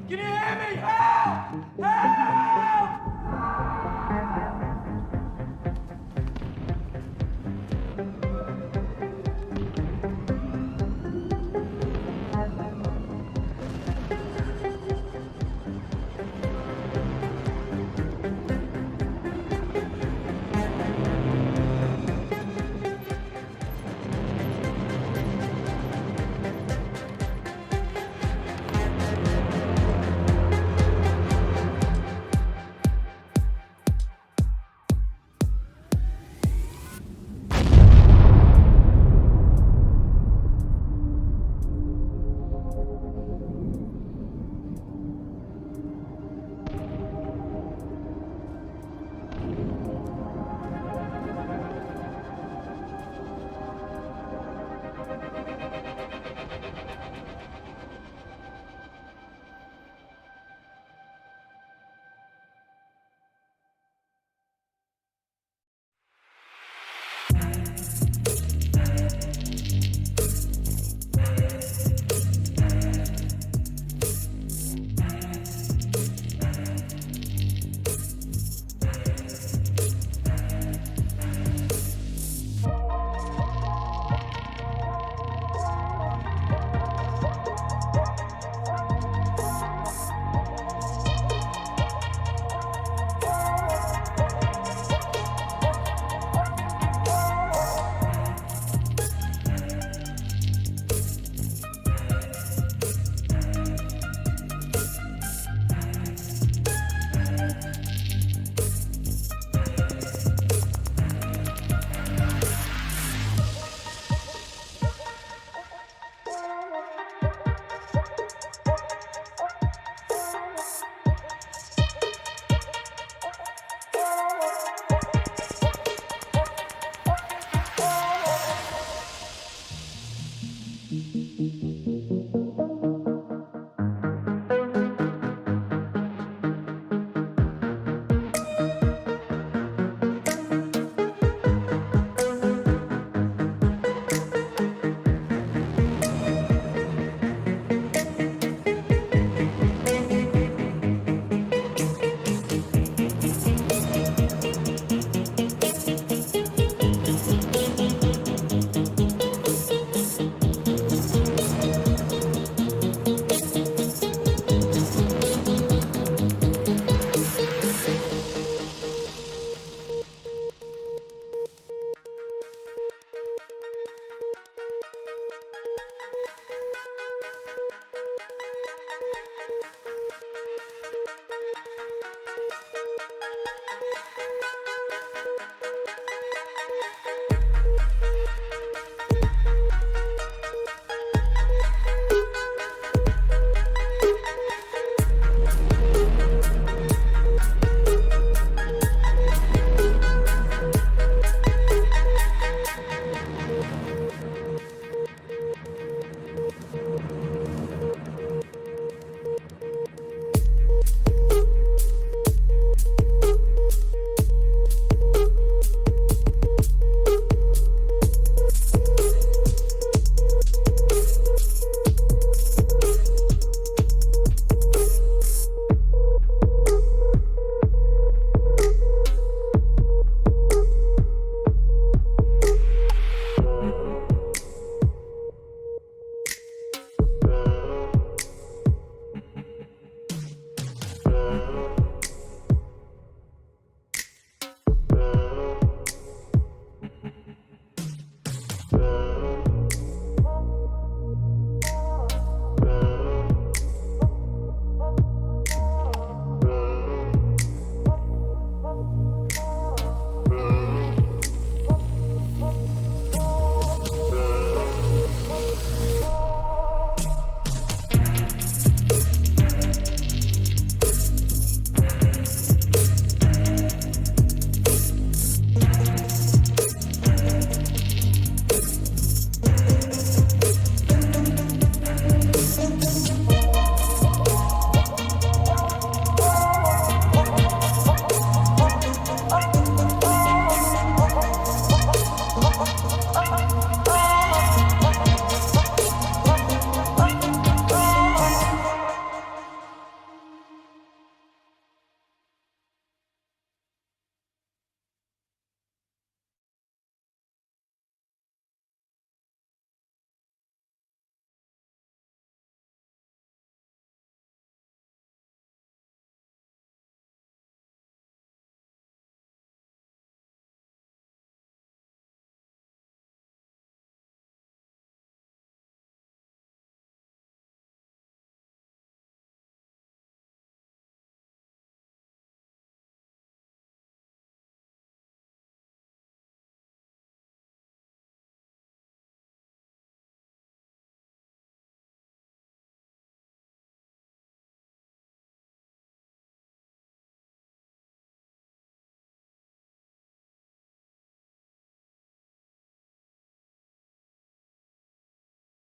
Can you hear me? Help! Help! Thank you.